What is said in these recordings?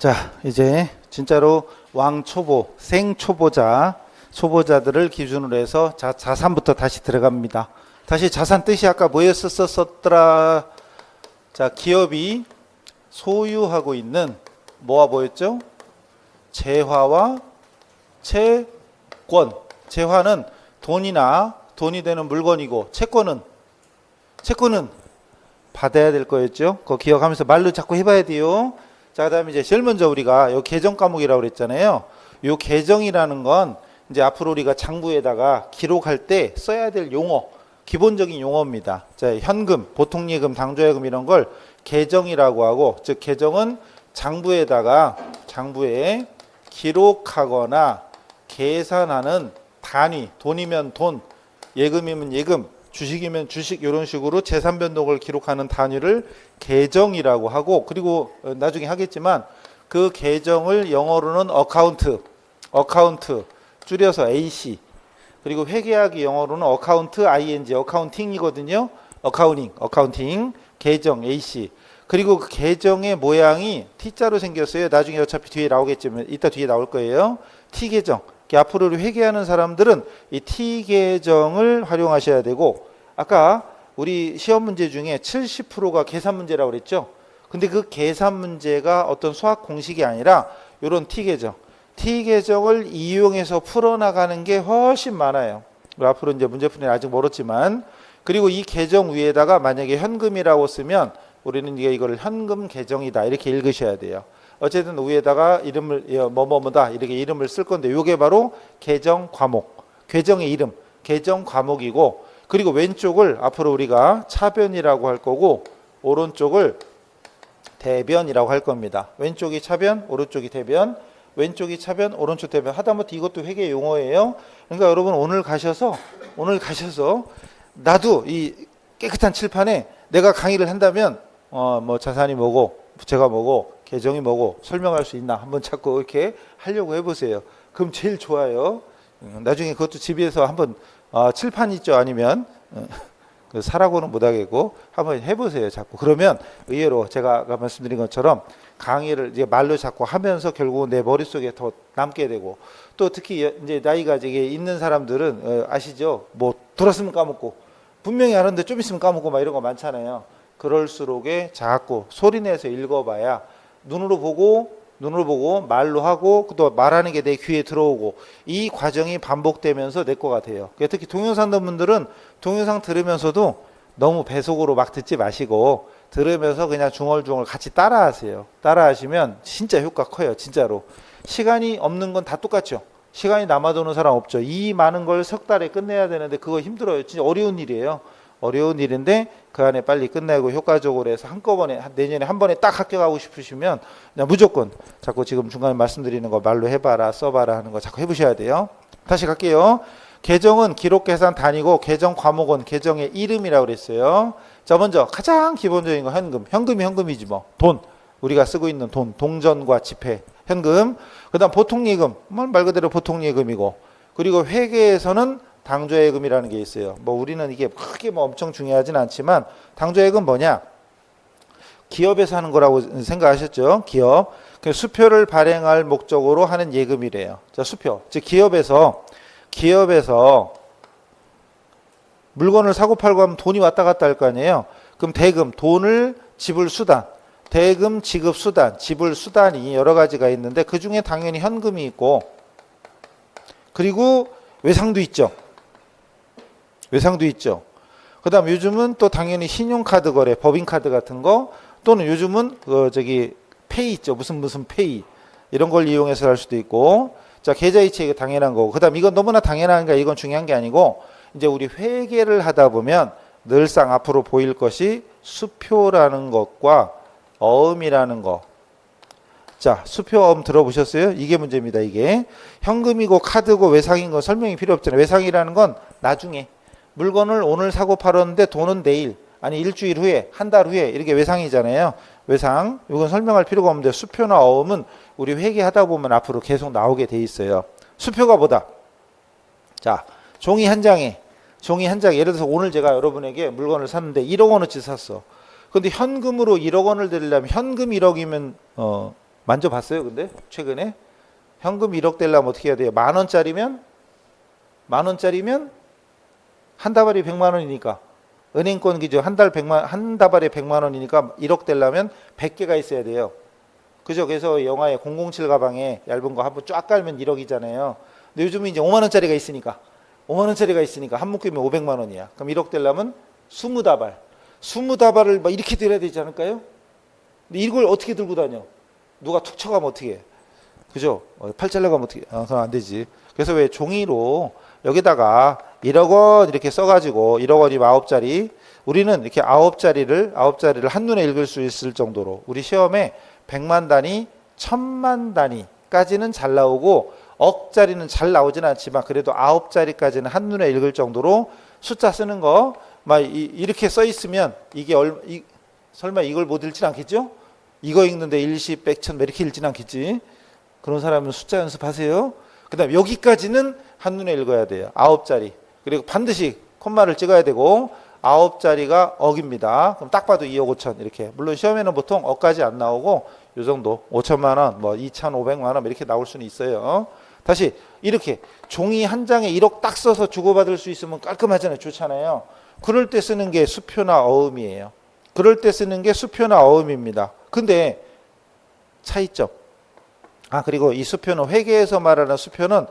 자, 이제 진짜로 왕초보, 초보자들을 기준으로 해서 자산부터 다시 들어갑니다. 다시 자산 뜻이 아까 뭐였었더라? 자, 기업이 소유하고 있는 뭐와 뭐였죠? 재화와 채권. 재화는 돈이 되는 물건이고 채권은 받아야 될 거였죠. 그거 기억하면서 말로 자꾸 해봐야 돼요. 자, 그다음에 이제 제일 먼저 우리가 요 계정 과목이라고 그랬잖아요. 요 계정이라는 건 이제 앞으로 우리가 장부에다가 기록할 때 써야 될 용어, 기본적인 용어입니다. 자, 현금, 보통예금, 당좌예금 이런 걸 계정이라고 하고, 즉 계정은 장부에 기록하거나 계산하는 단위, 돈이면 돈, 예금이면 예금, 주식이면 주식 이런 식으로 재산 변동을 기록하는 단위를 계정이라고 하고, 그리고 나중에 하겠지만 그 계정을 영어로는 어카운트 줄여서 AC, 그리고 회계학이 영어로는 어카운트 ING, 어카운팅이거든요. 어카운팅 계정 AC. 그리고 그 계정의 모양이 T자로 생겼어요. 나중에 어차피 뒤에 나오겠지만 이따 뒤에 나올 거예요. T계정. 앞으로 회계하는 사람들은 이 T계정을 활용하셔야 되고, 아까 우리 시험 문제 중에 70%가 계산 문제라고 그랬죠. 근데 그 계산 문제가 어떤 수학 공식이 아니라 이런 T계정을 이용해서 풀어나가는 게 훨씬 많아요. 앞으로 이제 문제풀이는 아직 멀었지만, 그리고 이 계정 위에다가 만약에 현금이라고 쓰면 우리는 이거를 현금 계정이다 이렇게 읽으셔야 돼요. 어쨌든 위에다가 이름을 뭐뭐뭐다 이렇게 이름을 쓸 건데, 이게 바로 계정 과목, 계정의 이름, 계정 과목이고, 그리고 왼쪽을 앞으로 우리가 차변이라고 할 거고, 오른쪽을 대변이라고 할 겁니다. 왼쪽이 차변, 오른쪽이 대변, 왼쪽이 차변, 오른쪽 대변. 하다못해 이것도 회계 용어예요. 그러니까 여러분 오늘 가셔서 나도 이 깨끗한 칠판에 내가 강의를 한다면 뭐 자산이 뭐고 부채가 뭐고 계정이 뭐고 설명할 수 있나 한번 자꾸 이렇게 하려고 해보세요. 그럼 제일 좋아요. 나중에 그것도 집에서 한번 칠판 있죠. 아니면 사라고는 못하겠고 한번 해보세요. 자꾸. 그러면 의외로 제가 아까 말씀드린 것처럼 강의를 이제 말로 자꾸 하면서 결국은 내 머릿속에 더 남게 되고, 또 특히 이제 나이가 이게 있는 사람들은 아시죠? 뭐 들었으면 까먹고 분명히 아는데 좀 있으면 까먹고 막 이런 거 많잖아요. 그럴수록에 자꾸 소리내서 읽어봐야 눈으로 보고 말로 하고 또 말하는 게 내 귀에 들어오고, 이 과정이 반복되면서 내 거 같아요. 특히 동영상 듣는 분들은 동영상 들으면서도 너무 배속으로 막 듣지 마시고 들으면서 그냥 중얼중얼 같이 따라하세요. 따라하시면 진짜 효과 커요. 진짜로. 시간이 없는 건 다 똑같죠. 시간이 남아도는 사람 없죠. 이 많은 걸 석 달에 끝내야 되는데 그거 힘들어요. 진짜 어려운 일이에요. 어려운 일인데 그 안에 빨리 끝내고 효과적으로 해서 한꺼번에 내년에 한 번에 딱 합격하고 싶으시면 그냥 무조건 자꾸 지금 중간에 말씀드리는 거 말로 해봐라 써봐라 하는 거 자꾸 해보셔야 돼요. 다시 갈게요. 계정은 기록 계산 단위고, 계정 과목은 계정의 이름이라고 그랬어요. 자, 먼저 가장 기본적인 거 현금이 현금이지 뭐. 돈, 우리가 쓰고 있는 돈, 동전과 지폐, 현금. 그 다음 보통예금, 말 그대로 보통예금이고, 그리고 회계에서는 당좌예금이라는 게 있어요. 뭐 우리는 이게 크게 뭐 엄청 중요하진 않지만, 당좌예금 뭐냐? 기업에서 하는 거라고 생각하셨죠? 기업. 수표를 발행할 목적으로 하는 예금이래요. 자, 수표. 즉 기업에서 물건을 사고 팔고 하면 돈이 왔다 갔다 할 거 아니에요. 그럼 대금, 돈을 지불 수단, 대금 지급 수단, 지불 수단이 여러 가지가 있는데 그 중에 당연히 현금이 있고, 그리고 외상도 있죠. 그 다음 요즘은 또 당연히 신용카드 거래, 법인카드 같은 거, 또는 요즘은 페이 있죠. 무슨 페이. 이런 걸 이용해서 할 수도 있고. 자, 계좌이체 이거 당연한 거고. 그 다음 이건 너무나 당연한가 이건 중요한 게 아니고, 이제 우리 회계를 하다 보면 늘상 앞으로 보일 것이 수표라는 것과 어음이라는 거. 자, 수표 어음 들어보셨어요? 이게 문제입니다. 이게 현금이고 카드고 외상인 건 설명이 필요 없잖아요. 외상이라는 건 나중에 물건을 오늘 사고 팔았는데 돈은 내일, 아니 일주일 후에, 한 달 후에, 이렇게 외상이잖아요. 외상. 이건 설명할 필요가 없는데, 수표나 어음은 우리 회계하다 보면 앞으로 계속 나오게 돼 있어요. 수표가 뭐다? 자, 종이 한 장에 예를 들어서 오늘 제가 여러분에게 물건을 샀는데 1억 원어치 샀어. 근데 현금으로 1억 원을 드리려면, 현금 1억이면 만져봤어요? 근데 최근에 현금 1억 되려면 어떻게 해야 돼요? 만 원짜리면 한 다발이 100만 원이니까 은행권 기준 한 다발에 100만 원이니까 1억 되려면 100개가 있어야 돼요. 그죠? 그래서 영화에 007 가방에 얇은 거 한번 쫙 깔면 1억이잖아요. 근데 요즘은 이제 5만 원짜리가 있으니까 한 묶이면 500만 원이야. 그럼 1억 되려면 20다발을 막 이렇게 들어야 되지 않을까요? 근데 이걸 어떻게 들고 다녀? 누가 툭 쳐가면 어떻게 해? 그죠? 팔 잘라가면 어떻게 해? 그럼 안 되지. 그래서 왜 종이로 여기다가 1억 원 이렇게 써가지고 1억 원이면 9자리, 우리는 이렇게 9자리를 한눈에 읽을 수 있을 정도로 우리 시험에 100만 단위, 1000만 단위까지는 잘 나오고 억짜리는 잘 나오지는 않지만 그래도 9자리까지는 한눈에 읽을 정도로 숫자 쓰는 거 막 이렇게 써 있으면 이게 설마 이걸 못 읽진 않겠죠? 이거 읽는데 일시, 백천 이렇게 읽진 않겠지? 그런 사람은 숫자 연습하세요. 그 다음에 여기까지는 한눈에 읽어야 돼요. 9자리. 그리고 반드시 콤마를 찍어야 되고 9자리가 억입니다. 그럼 딱 봐도 2억 5천 이렇게. 물론 시험에는 보통 억까지 안 나오고 요 정도 5천만 원, 뭐 2,500만 원 이렇게 나올 수는 있어요. 다시 이렇게 종이 한 장에 1억 딱 써서 주고받을 수 있으면 깔끔하잖아요. 좋잖아요. 그럴 때 쓰는 게 수표나 어음이에요. 그럴 때 쓰는 게 수표나 어음입니다. 근데 차이점. 그리고 이 수표는 회계에서 말하는 수표는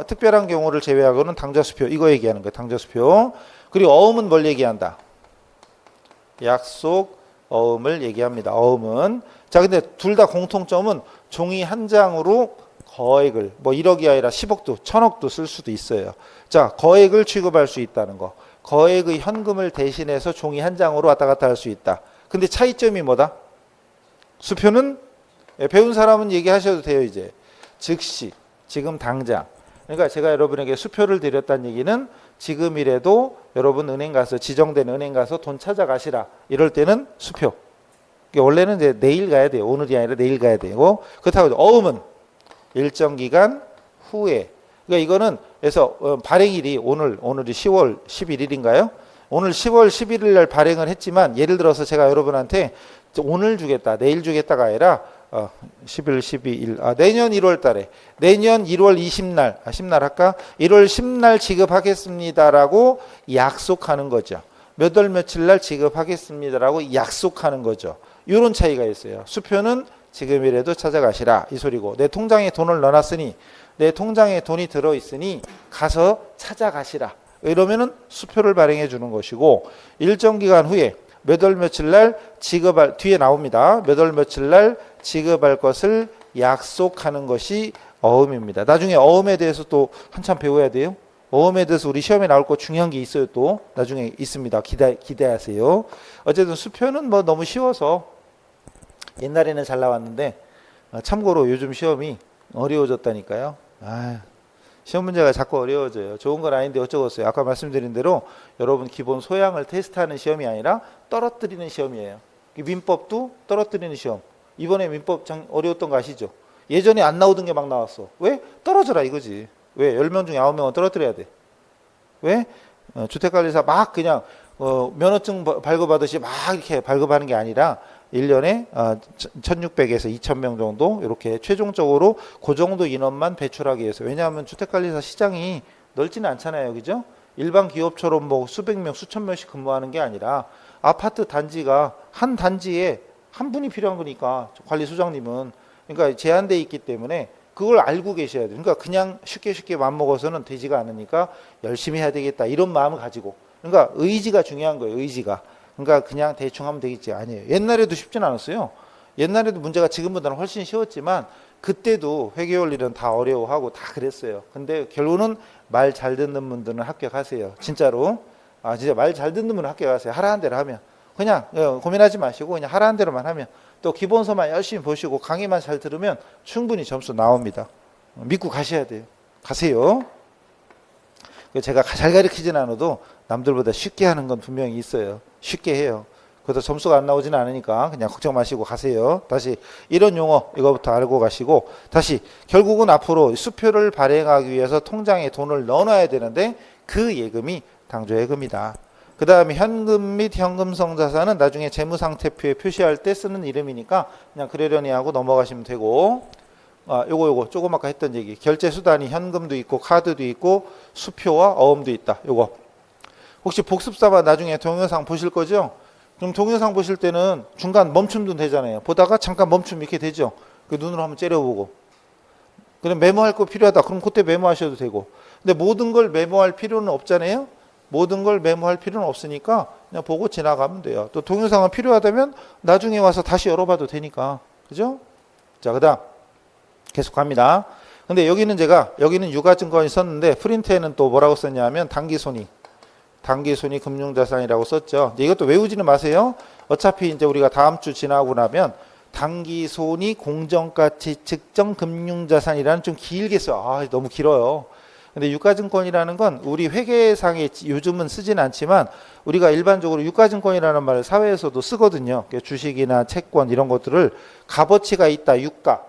특별한 경우를 제외하고는 당좌수표, 이거 얘기하는 거예요. 당좌수표. 그리고 어음은 뭘 얘기한다? 약속 어음을 얘기합니다. 어음은. 자, 근데 둘 다 공통점은 종이 한 장으로 거액을, 뭐 1억이 아니라 10억도, 1000억도 쓸 수도 있어요. 자, 거액을 취급할 수 있다는 거. 거액의 현금을 대신해서 종이 한 장으로 왔다 갔다 할 수 있다. 근데 차이점이 뭐다? 수표는 배운 사람은 얘기하셔도 돼요. 이제 즉시, 지금 당장. 그러니까 제가 여러분에게 수표를 드렸다는 얘기는 지금이라도 여러분 은행 가서, 지정된 은행 가서 돈 찾아가시라, 이럴 때는 수표. 원래는 이제 내일 가야 돼요. 오늘이 아니라 내일 가야 되고. 그렇다고 해서 어음은 일정 기간 후에. 그러니까 이거는 그래서 발행일이 오늘이 10월 11일인가요? 오늘 10월 11일 날 발행을 했지만, 예를 들어서 제가 여러분한테 오늘 주겠다, 내일 주겠다가 아니라 11, 12일, 내년 1월 달에, 내년 1월 20날, 10날 할까? 1월 10날 지급하겠습니다라고 약속하는 거죠. 몇 월 며칠 날 지급하겠습니다라고 약속하는 거죠. 이런 차이가 있어요. 수표는 지금이라도 찾아가시라, 이 소리고, 내 통장에 돈을 넣어놨으니, 내 통장에 돈이 들어있으니 가서 찾아가시라, 이러면은 수표를 발행해 주는 것이고, 일정 기간 후에 몇 월 며칠 날 지급할, 뒤에 나옵니다. 몇 월 며칠 날 지급할 것을 약속하는 것이 어음입니다. 나중에 어음에 대해서 또 한참 배워야 돼요. 어음에 대해서 우리 시험에 나올 거 중요한 게 있어요. 또 나중에 있습니다. 기대하세요. 어쨌든 수표는 뭐 너무 쉬워서 옛날에는 잘 나왔는데, 참고로 요즘 시험이 어려워졌다니까요. 시험 문제가 자꾸 어려워져요. 좋은 건 아닌데 어쩌겠어요. 아까 말씀드린 대로 여러분 기본 소양을 테스트하는 시험이 아니라 떨어뜨리는 시험이에요. 민법도 떨어뜨리는 시험. 이번에 민법 어려웠던 거 아시죠? 예전에 안 나오던 게 막 나왔어. 왜? 떨어져라 이거지. 왜? 10명 중에 9명은 떨어뜨려야 돼. 왜? 주택관리사 막 그냥 면허증 발급하듯이 막 이렇게 발급하는 게 아니라 1년에 1600에서 2000명 정도 이렇게 최종적으로 그 정도 인원만 배출하기 위해서. 왜냐하면 주택관리사 시장이 넓지는 않잖아요. 그죠? 일반 기업처럼 뭐 수백 명, 수천 명씩 근무하는 게 아니라 아파트 단지가 한 단지에 한 분이 필요한 거니까, 관리소장님은. 그러니까 제한되어 있기 때문에 그걸 알고 계셔야 돼요. 그러니까 그냥 쉽게 맘먹어서는 되지가 않으니까 열심히 해야 되겠다, 이런 마음을 가지고. 그러니까 의지가 중요한 거예요. 의지가. 그러니까 그냥 대충 하면 되겠지, 아니에요. 옛날에도 쉽진 않았어요. 옛날에도 문제가 지금보다는 훨씬 쉬웠지만 그때도 회계원리는 다 어려워하고 다 그랬어요. 근데 결론은 말 잘 듣는 분들은 합격하세요. 진짜로. 진짜 말 잘 듣는 분은 합격하세요. 하라는 대로 하면. 그냥 고민하지 마시고 그냥 하라는 대로만 하면, 또 기본서만 열심히 보시고 강의만 잘 들으면 충분히 점수 나옵니다. 믿고 가셔야 돼요. 가세요. 제가 잘 가르치진 않아도 남들보다 쉽게 하는 건 분명히 있어요. 쉽게 해요. 그래도 점수가 안 나오지는 않으니까 그냥 걱정 마시고 가세요. 다시 이런 용어 이거부터 알고 가시고, 다시 결국은 앞으로 수표를 발행하기 위해서 통장에 돈을 넣어놔야 되는데 그 예금이 당조예금이다. 그 다음에 현금 및 현금성 자산은 나중에 재무상태표에 표시할 때 쓰는 이름이니까 그냥 그러려니 하고 넘어가시면 되고, 요거 조금 아까 했던 얘기, 결제수단이 현금도 있고 카드도 있고 수표와 어음도 있다. 요거 혹시 복습삼아 나중에 동영상 보실 거죠? 그럼 동영상 보실 때는 중간 멈춤도 되잖아요. 보다가 잠깐 멈춤 이렇게 되죠. 그 눈으로 한번 째려보고, 그럼 메모할 거 필요하다. 그럼 그때 메모하셔도 되고. 근데 모든 걸 메모할 필요는 없잖아요. 모든 걸 메모할 필요는 없으니까 그냥 보고 지나가면 돼요. 또 동영상은 필요하다면 나중에 와서 다시 열어봐도 되니까. 그죠? 자, 그 다음 계속 갑니다. 근데 여기는 여기는 유가증권이 썼는데 프린트에는 또 뭐라고 썼냐면 당기손익 금융자산이라고 썼죠. 이것도 외우지는 마세요. 어차피 이제 우리가 다음 주 지나고 나면 당기손익 공정가치 측정 금융자산이라는 좀 길게 써. 너무 길어요. 근데 유가증권이라는 건 우리 회계상에 요즘은 쓰진 않지만 우리가 일반적으로 유가증권이라는 말을 사회에서도 쓰거든요. 주식이나 채권 이런 것들을 값어치가 있다.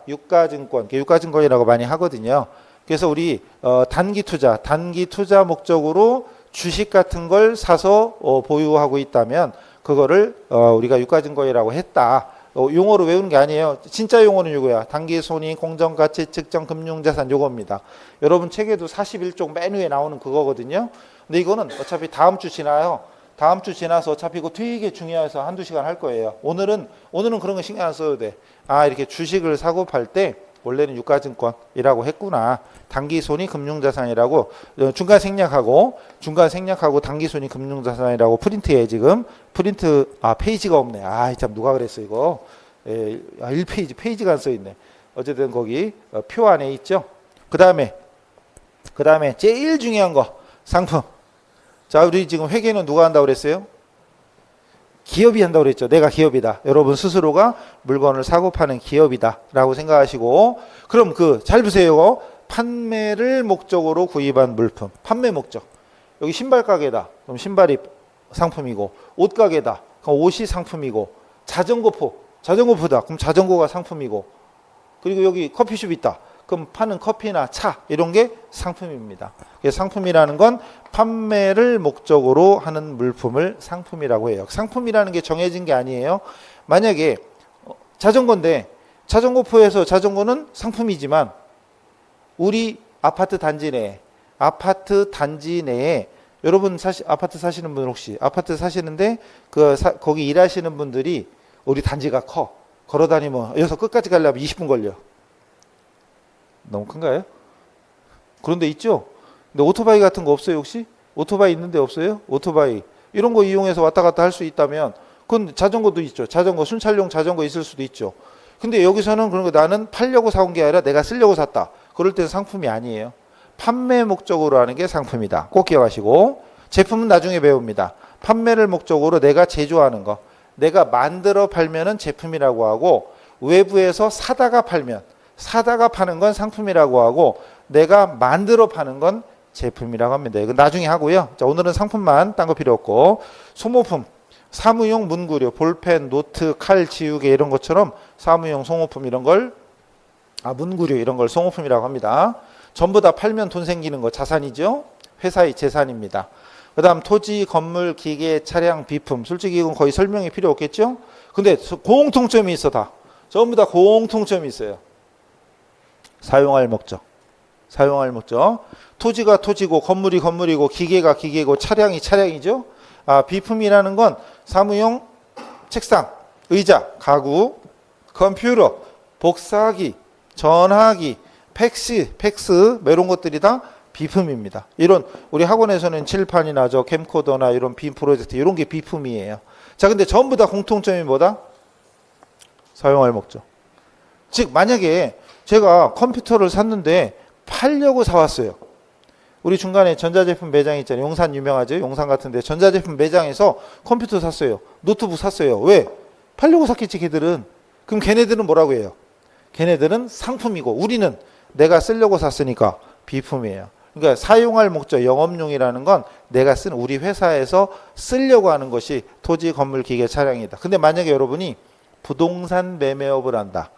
유가증권, 유가증권이라고 많이 하거든요. 그래서 우리 단기 투자 목적으로 주식 같은 걸 사서 보유하고 있다면 그거를 우리가 유가증권이라고 했다. 용어로 외우는 게 아니에요. 진짜 용어는 이거야. 당기손익 공정가치 측정 금융자산 요겁니다. 여러분 책에도 41쪽 맨 위에 나오는 그거거든요. 근데 이거는 어차피 다음 주 지나요. 다음 주 지나서 어차피 이거 되게 중요해서 한두 시간 할 거예요. 오늘은 그런 거 신경 안 써도 돼. 이렇게 주식을 사고 팔 때 원래는 유가증권이라고 했구나. 당기손익 금융자산이라고 중간 생략하고 당기손익 금융자산이라고 프린트에 지금 페이지가 없네. 참 누가 그랬어 이거. 1페이지 페이지가 안 써 있네. 어쨌든 거기 표 안에 있죠. 그 다음에 제일 중요한 거 상품. 자, 우리 지금 회계는 누가 한다고 그랬어요? 기업이 한다고 그랬죠. 내가 기업이다. 여러분 스스로가 물건을 사고 파는 기업이다 라고 생각하시고, 그럼 잘 보세요. 판매를 목적으로 구입한 물품. 판매 목적. 여기 신발 가게다. 그럼 신발이 상품이고, 옷 가게다. 그럼 옷이 상품이고, 자전거포다. 그럼 자전거가 상품이고, 그리고 여기 커피숍 있다. 그럼 파는 커피나 차 이런 게 상품입니다. 상품이라는 건 판매를 목적으로 하는 물품을 상품이라고 해요. 상품이라는 게 정해진 게 아니에요. 만약에 자전거인데 자전거포에서 자전거는 상품이지만 우리 아파트 단지 내에 여러분 아파트 사시는 분 혹시 아파트 사시는데 거기 일하시는 분들이 우리 단지가 커. 걸어다니면 여기서 끝까지 가려면 20분 걸려. 너무 큰가요? 그런데 있죠? 근데 오토바이 같은 거 없어요 혹시? 오토바이 있는데 없어요? 오토바이 이런 거 이용해서 왔다 갔다 할 수 있다면 그건 자전거도 있죠. 순찰용 자전거 있을 수도 있죠. 근데 여기서는 그런 거 나는 팔려고 사온 게 아니라 내가 쓰려고 샀다. 그럴 때는 상품이 아니에요. 판매 목적으로 하는 게 상품이다. 꼭 기억하시고, 제품은 나중에 배웁니다. 판매를 목적으로 내가 제조하는 거, 내가 만들어 팔면은 제품이라고 하고, 외부에서 사다가 파는 건 상품이라고 하고, 내가 만들어 파는 건 제품이라고 합니다. 이건 나중에 하고요. 자, 오늘은 상품만, 딴 거 필요 없고, 소모품, 사무용 문구류, 볼펜, 노트, 칼, 지우개 이런 것처럼 사무용 소모품 이런 걸, 문구류 이런 걸 소모품이라고 합니다. 전부 다 팔면 돈 생기는 거 자산이죠. 회사의 재산입니다. 그 다음 토지, 건물, 기계, 차량, 비품. 솔직히 이건 거의 설명이 필요 없겠죠. 근데 공통점이 있어 다. 전부 다 공통점이 있어요. 사용할 목적. 토지가 토지고 건물이 건물이고 기계가 기계고 차량이 차량이죠. 비품이라는 건 사무용 책상, 의자, 가구, 컴퓨터, 복사기, 전화기, 팩스 이런 것들이 다 비품입니다. 이런 우리 학원에서는 칠판이나 캠코더나 이런 빔 프로젝트 이런 게 비품이에요. 자, 근데 전부 다 공통점이 뭐다? 사용할 목적. 즉 만약에 제가 컴퓨터를 샀는데 팔려고 사왔어요. 우리 중간에 전자제품 매장 있잖아요. 용산 유명하죠. 용산 같은데 전자제품 매장에서 컴퓨터 샀어요. 노트북 샀어요. 왜? 팔려고 샀겠지 걔들은. 그럼 걔네들은 뭐라고 해요? 걔네들은 상품이고 우리는 내가 쓰려고 샀으니까 비품이에요. 그러니까 사용할 목적, 영업용이라는 건 내가 쓴 우리 회사에서 쓰려고 하는 것이 토지, 건물, 기계, 차량이다. 근데 만약에 여러분이 부동산 매매업을 한다.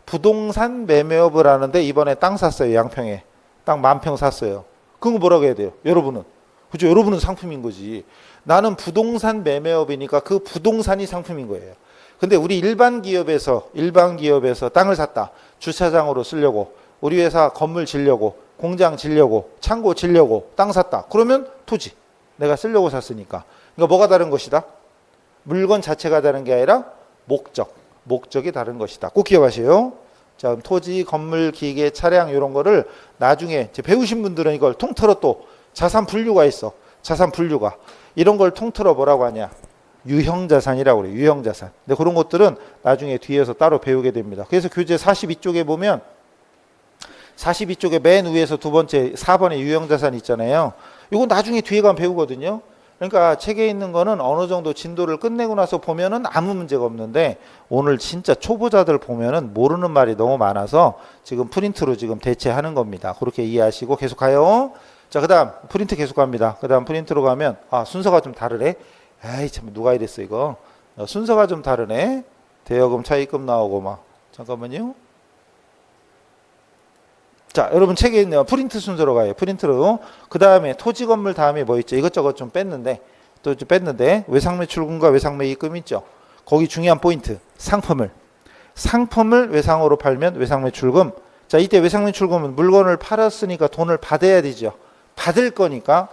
부동산 매매업을 하는데 이번에 땅 샀어요. 양평에. 땅 10,000평 샀어요. 그거 뭐라고 해야 돼요? 여러분은 그죠? 여러분은 상품인 거지. 나는 부동산 매매업이니까 그 부동산이 상품인 거예요. 근데 우리 일반 기업에서 땅을 샀다. 주차장으로 쓰려고, 우리 회사 건물 지려고, 공장 지려고, 창고 지려고 땅 샀다. 그러면 토지. 내가 쓰려고 샀으니까. 그러니까 뭐가 다른 것이다? 물건 자체가 다른 게 아니라 목적이 다른 것이다. 꼭 기억하세요. 자, 그럼 토지, 건물, 기계, 차량 이런 거를 나중에 배우신 분들은 이걸 통틀어 또 자산 분류가 있어. 자산 분류가. 이런 걸 통틀어 뭐라고 하냐? 유형자산이라고 그래요. 유형자산. 근데 그런 것들은 나중에 뒤에서 따로 배우게 됩니다. 그래서 교재 42쪽에 보면 42쪽에 맨 위에서 두 번째 4번에 유형자산 있잖아요. 이거 나중에 뒤에 가면 배우거든요. 그러니까 책에 있는 거는 어느 정도 진도를 끝내고 나서 보면은 아무 문제가 없는데 오늘 진짜 초보자들 보면은 모르는 말이 너무 많아서 지금 프린트로 지금 대체하는 겁니다. 그렇게 이해하시고 계속 가요. 자, 그 다음 프린트 계속 갑니다. 그 다음 프린트로 가면 순서가 좀 다르네. 에이 참 누가 이랬어 이거. 순서가 좀 다르네. 대여금 차입금 나오고 막. 잠깐만요. 자, 여러분 책에 있는 프린트 순서로 가요. 프린트로. 그 다음에 토지 건물 다음에 뭐 있죠? 이것저것 좀 뺐는데 외상매출금과 외상매입금 있죠. 거기 중요한 포인트. 상품을 외상으로 팔면 외상매출금. 자, 이때 외상매출금은 물건을 팔았으니까 돈을 받아야 되죠. 받을 거니까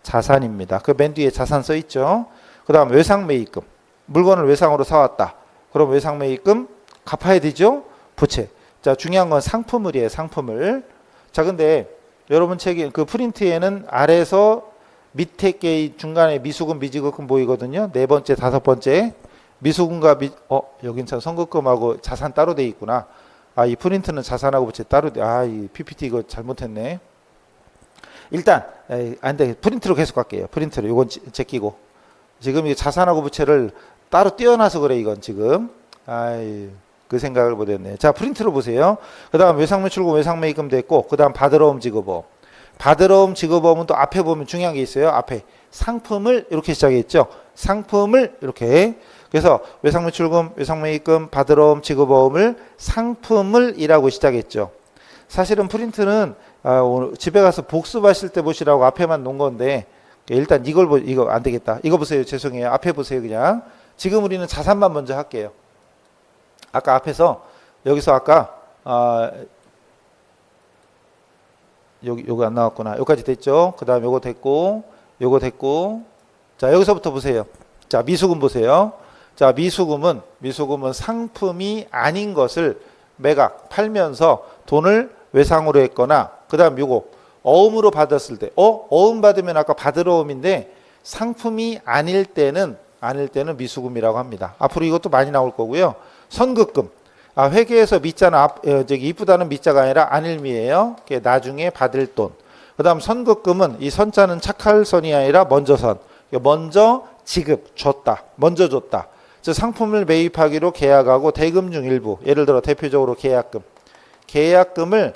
자산입니다. 그 맨 뒤에 자산 써 있죠. 그 다음 외상매입금. 물건을 외상으로 사왔다. 그럼 외상매입금 갚아야 되죠. 부채. 자, 중요한 건 상품을이에요. 상품을. 자, 근데 여러분 책에 그 프린트에는 아래서 밑에 게 중간에 미수금, 미지급금 보이거든요. 네 번째, 다섯 번째 미수금과 여긴 참 선급금하고 자산 따로 돼 있구나. 이 프린트는 자산하고 부채 따로 돼. 이 PPT 이거 잘못했네. 일단 안 돼. 프린트로 계속 갈게요. 프린트로. 이건 제끼고. 지금 이 자산하고 부채를 따로 떼어놔서 그래 이건 지금. 그 생각을 못했네. 자, 프린트로 보세요. 그 다음 외상매출금, 외상매입금 됐고, 그 다음 받으러옴 지급보험. 받으러옴 지급보험은 또 앞에 보면 중요한 게 있어요. 앞에 상품을 이렇게 시작했죠. 상품을 이렇게. 그래서 외상매출금, 외상매입금, 받으러옴 지급보험을 상품을 이라고 시작했죠. 사실은 프린트는 오늘 집에 가서 복습하실 때 보시라고 앞에만 놓은 건데 일단 이거 안 되겠다. 이거 보세요. 죄송해요. 앞에 보세요. 그냥. 지금 우리는 자산만 먼저 할게요. 아까 앞에서 여기서 아까 여기 안 나왔구나. 여기까지 됐죠. 그 다음 요거 됐고 자, 여기서부터 보세요. 자, 미수금 보세요. 자, 미수금은 상품이 아닌 것을 매각 팔면서 돈을 외상으로 했거나 그 다음 요거 어음으로 받았을 때 어음 받으면 아까 받으러옴인데 상품이 아닐 때는 미수금이라고 합니다. 앞으로 이것도 많이 나올 거고요. 선급금. 회계에서 미자는 이쁘다는 미자가 아니라 안일미예요. 나중에 받을 돈. 그 다음 선급금은 이 선자는 착할 선이 아니라 먼저 선. 먼저 지급, 먼저 줬다. 즉 상품을 매입하기로 계약하고 대금 중 일부. 예를 들어 대표적으로 계약금을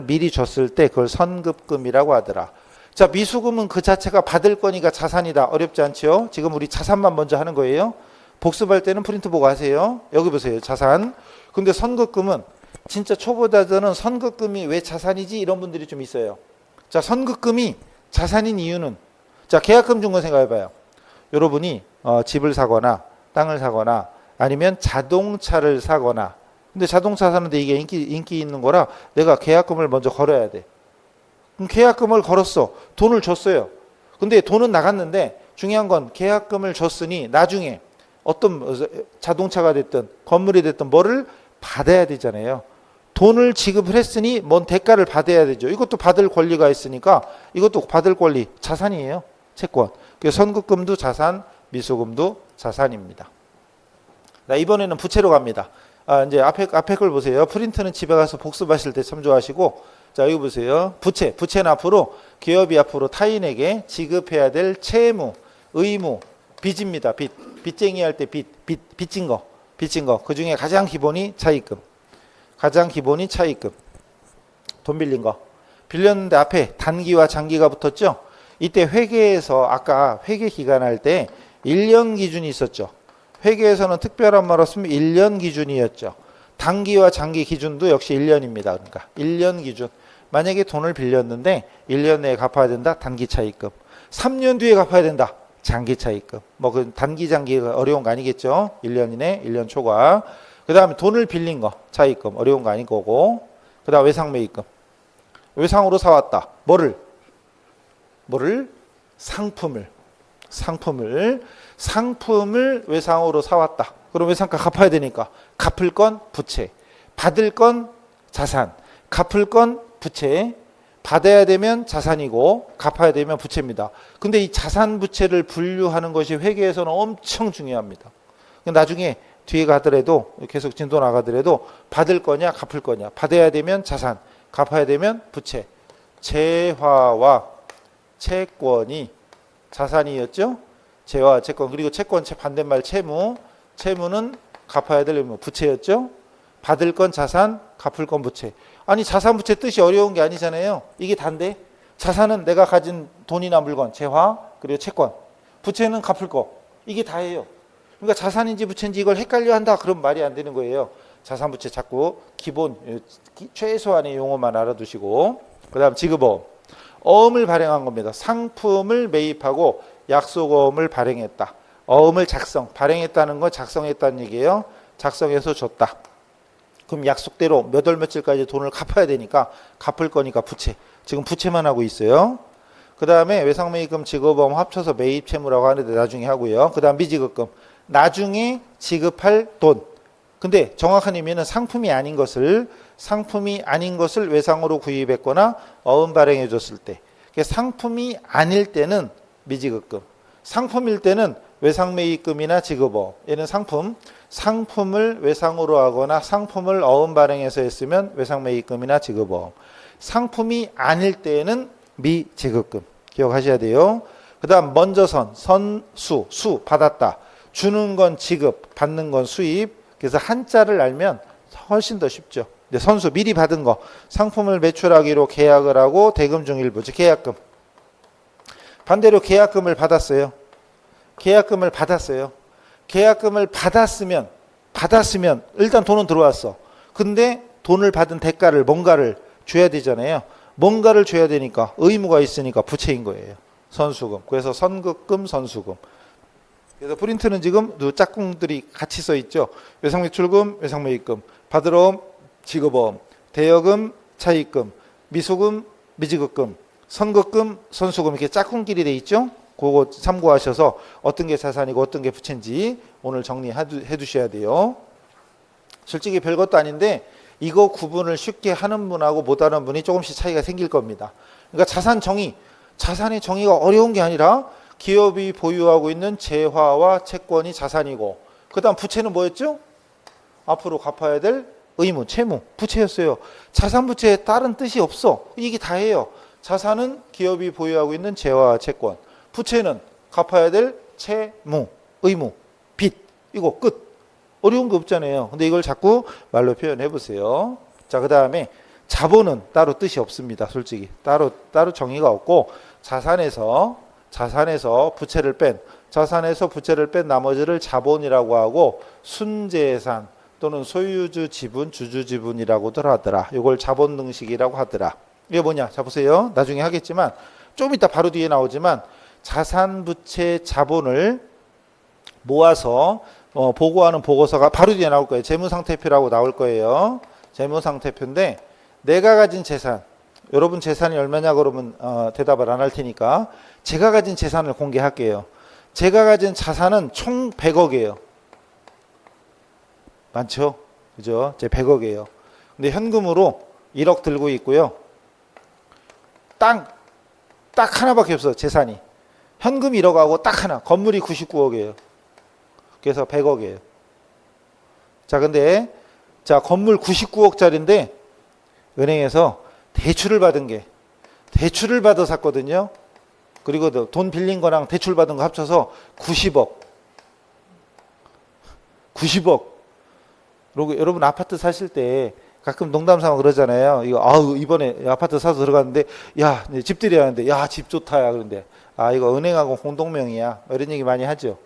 미리 줬을 때 그걸 선급금이라고 하더라. 자, 미수금은 그 자체가 받을 거니까 자산이다. 어렵지 않죠? 지금 우리 자산만 먼저 하는 거예요. 복습할 때는 프린트 보고 하세요. 여기 보세요. 자산. 근데 선급금은 진짜 초보자들은 선급금이 왜 자산이지? 이런 분들이 좀 있어요. 자, 선급금이 자산인 이유는 자, 계약금 준 거 생각해봐요. 여러분이 집을 사거나 땅을 사거나 아니면 자동차를 사거나 근데 자동차 사는데 이게 인기 있는 거라 내가 계약금을 먼저 걸어야 돼. 그럼 계약금을 걸었어. 돈을 줬어요. 근데 돈은 나갔는데 중요한 건 계약금을 줬으니 나중에 어떤 자동차가 됐든 건물이 됐든 뭐를 받아야 되잖아요. 돈을 지급을 했으니 뭔 대가를 받아야 되죠. 이것도 받을 권리가 있으니까 이것도 받을 권리 자산이에요. 채권. 그래서 선급금도 자산, 미수금도 자산입니다. 자, 이번에는 부채로 갑니다. 이제 앞에 걸 보세요. 프린트는 집에 가서 복습하실 때 참조하시고 자, 여기 보세요. 부채는 앞으로 기업이 앞으로 타인에게 지급해야 될 채무, 의무, 빚입니다. 빚쟁이 할 때 빚진 거. 그 중에 가장 기본이 차입금. 돈 빌린 거. 빌렸는데 앞에 단기와 장기가 붙었죠. 이때 회계에서 아까 회계 기간 할 때 1년 기준이 있었죠. 회계에서는 특별한 말로 쓰면 1년 기준이었죠. 단기와 장기 기준도 역시 1년입니다. 그러니까 1년 기준. 만약에 돈을 빌렸는데 1년 내에 갚아야 된다. 단기 차입금. 3년 뒤에 갚아야 된다. 장기 차입금. 뭐 그 단기 장기가 어려운 거 아니겠죠? 1년 이내, 1년 초과. 그다음에 돈을 빌린 거 차입금 어려운 거 아닐 거고. 그다음 외상 매입금. 외상으로 사왔다. 뭐를? 상품을 외상으로 사왔다. 그럼 외상가 갚아야 되니까 갚을 건 부채, 받을 건 자산, 갚을 건 부채, 받아야 되면 자산이고 갚아야 되면 부채입니다. 근데 이 자산 부채를 분류하는 것이 회계에서는 엄청 중요합니다. 나중에 뒤에 가더라도 계속 진도 나가더라도 받을 거냐 갚을 거냐, 받아야 되면 자산, 갚아야 되면 부채. 재화와 채권이 자산이었죠. 재화, 채권. 그리고 채권 반대말 채무. 채무는 갚아야 될 의무, 부채였죠. 받을 건 자산, 갚을 건 부채. 아니 자산 부채 뜻이 어려운 게 아니잖아요. 이게 단데 자산은 내가 가진 돈이나 물건, 재화, 그리고 채권. 부채는 갚을 거. 이게 다예요. 그러니까 자산인지 부채인지 이걸 헷갈려 한다. 그럼 말이 안 되는 거예요. 자산 부채 자꾸 기본 최소한의 용어만 알아두시고. 그다음 지급어음. 어음을 발행한 겁니다. 상품을 매입하고 약속어음을 발행했다. 어음을 발행했다는 건 작성했다는 얘기예요. 작성해서 줬다. 그럼 약속대로 몇 월 며칠까지 돈을 갚아야 되니까 갚을 거니까 부채. 지금 부채만 하고 있어요. 그 다음에 외상매입금 지급어음 합쳐서 매입채무라고 하는데 나중에 하고요. 그 다음 미지급금. 나중에 지급할 돈. 근데 정확한 의미는 상품이 아닌 것을 외상으로 구입했거나 어음 발행해 줬을 때. 상품이 아닐 때는 미지급금. 상품일 때는 외상매입금이나 지급어음. 얘는 상품을 외상으로 하거나 상품을 어음 발행해서 했으면 외상매입금이나 지급어음. 상품이 아닐 때는 미지급금. 기억하셔야 돼요. 그 다음 먼저 수 받았다. 주는 건 지급, 받는 건 수입. 그래서 한자를 알면 훨씬 더 쉽죠. 선수 미리 받은 거. 상품을 매출하기로 계약을 하고 대금 중 일부, 즉 계약금. 반대로 계약금을 받았어요. 계약금을 받았으면 일단 돈은 들어왔어. 근데 돈을 받은 대가를 뭔가를 줘야 되잖아요. 뭔가를 줘야 되니까 의무가 있으니까 부채인 거예요. 선수금. 그래서 선급금, 선수금. 그래서 프린트는 지금 짝꿍들이 같이 써 있죠. 외상매출금, 외상매입금, 받으러옴, 지급어음, 대여금, 차입금, 미소금, 미지급금, 선급금, 선수금 이렇게 짝꿍끼리 돼 있죠. 그거 참고하셔서 어떤 게 자산이고 어떤 게 부채인지 오늘 정리해 두셔야 돼요. 솔직히 별것도 아닌데 이거 구분을 쉽게 하는 분하고 못하는 분이 조금씩 차이가 생길 겁니다. 그러니까 자산의 정의가 어려운 게 아니라 기업이 보유하고 있는 재화와 채권이 자산이고 그 다음 부채는 뭐였죠? 앞으로 갚아야 될 의무, 채무, 부채였어요. 자산 부채에 다른 뜻이 없어. 이게 다예요. 자산은 기업이 보유하고 있는 재화와 채권, 부채는 갚아야 될 채무, 의무, 빚. 이거 끝. 어려운 거 없잖아요. 근데 이걸 자꾸 말로 표현해 보세요. 자, 그 다음에 자본은 따로 뜻이 없습니다. 솔직히 따로 정의가 없고 자산에서 부채를 뺀 나머지를 자본이라고 하고 순재산 또는 소유주 지분, 주주 지분이라고들 하더라. 이걸 자본 등식이라고 하더라. 이게 뭐냐? 자 보세요. 나중에 하겠지만 좀 이따 바로 뒤에 나오지만 자산, 부채, 자본을 모아서 보고하는 보고서가 바로 뒤에 나올 거예요. 재무상태표라고 나올 거예요. 재무상태표인데 내가 가진 재산, 여러분 재산이 얼마냐 그러면 대답을 안 할 테니까 제가 가진 재산을 공개할게요. 제가 가진 자산은 총 100억이에요. 많죠? 그죠? 제 100억이에요. 근데 현금으로 1억 들고 있고요. 딱 하나밖에 없어, 재산이. 현금 1억하고 딱 하나. 건물이 99억이에요. 그래서 100억이에요. 자, 근데 건물 99억짜리인데 은행에서 대출을 받아 샀거든요. 그리고 돈 빌린 거랑 대출 받은 거 합쳐서 90억. 그리고 여러분 아파트 사실 때 가끔 농담삼아 그러잖아요. 이번에 아파트 사서 들어갔는데 야, 집들이 하는데 야, 집 좋다야. 그런데 이거 은행하고 공동명의야. 이런 얘기 많이 하죠.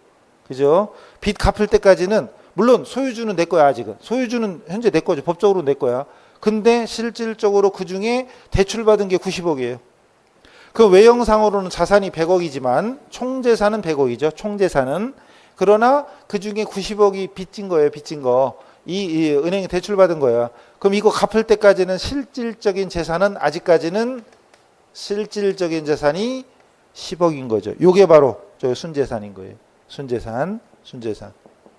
그죠? 빚 갚을 때까지는 물론 소유주는 내 거야. 아직은 소유주는 현재 내 거죠. 법적으로 내 거야. 근데 실질적으로 그 중에 대출 받은 게 90억이에요. 그 외형상으로는 자산이 100억이지만 총재산은 100억이죠. 총재산은. 그러나 그중에 90억이 빚진 거예요. 빚진 거. 이 은행에 대출받은 거예요. 그럼 이거 갚을 때까지는 실질적인 재산은 아직까지는 실질적인 재산이 10억인 거죠. 요게 바로 저 순재산인 거예요. 순재산.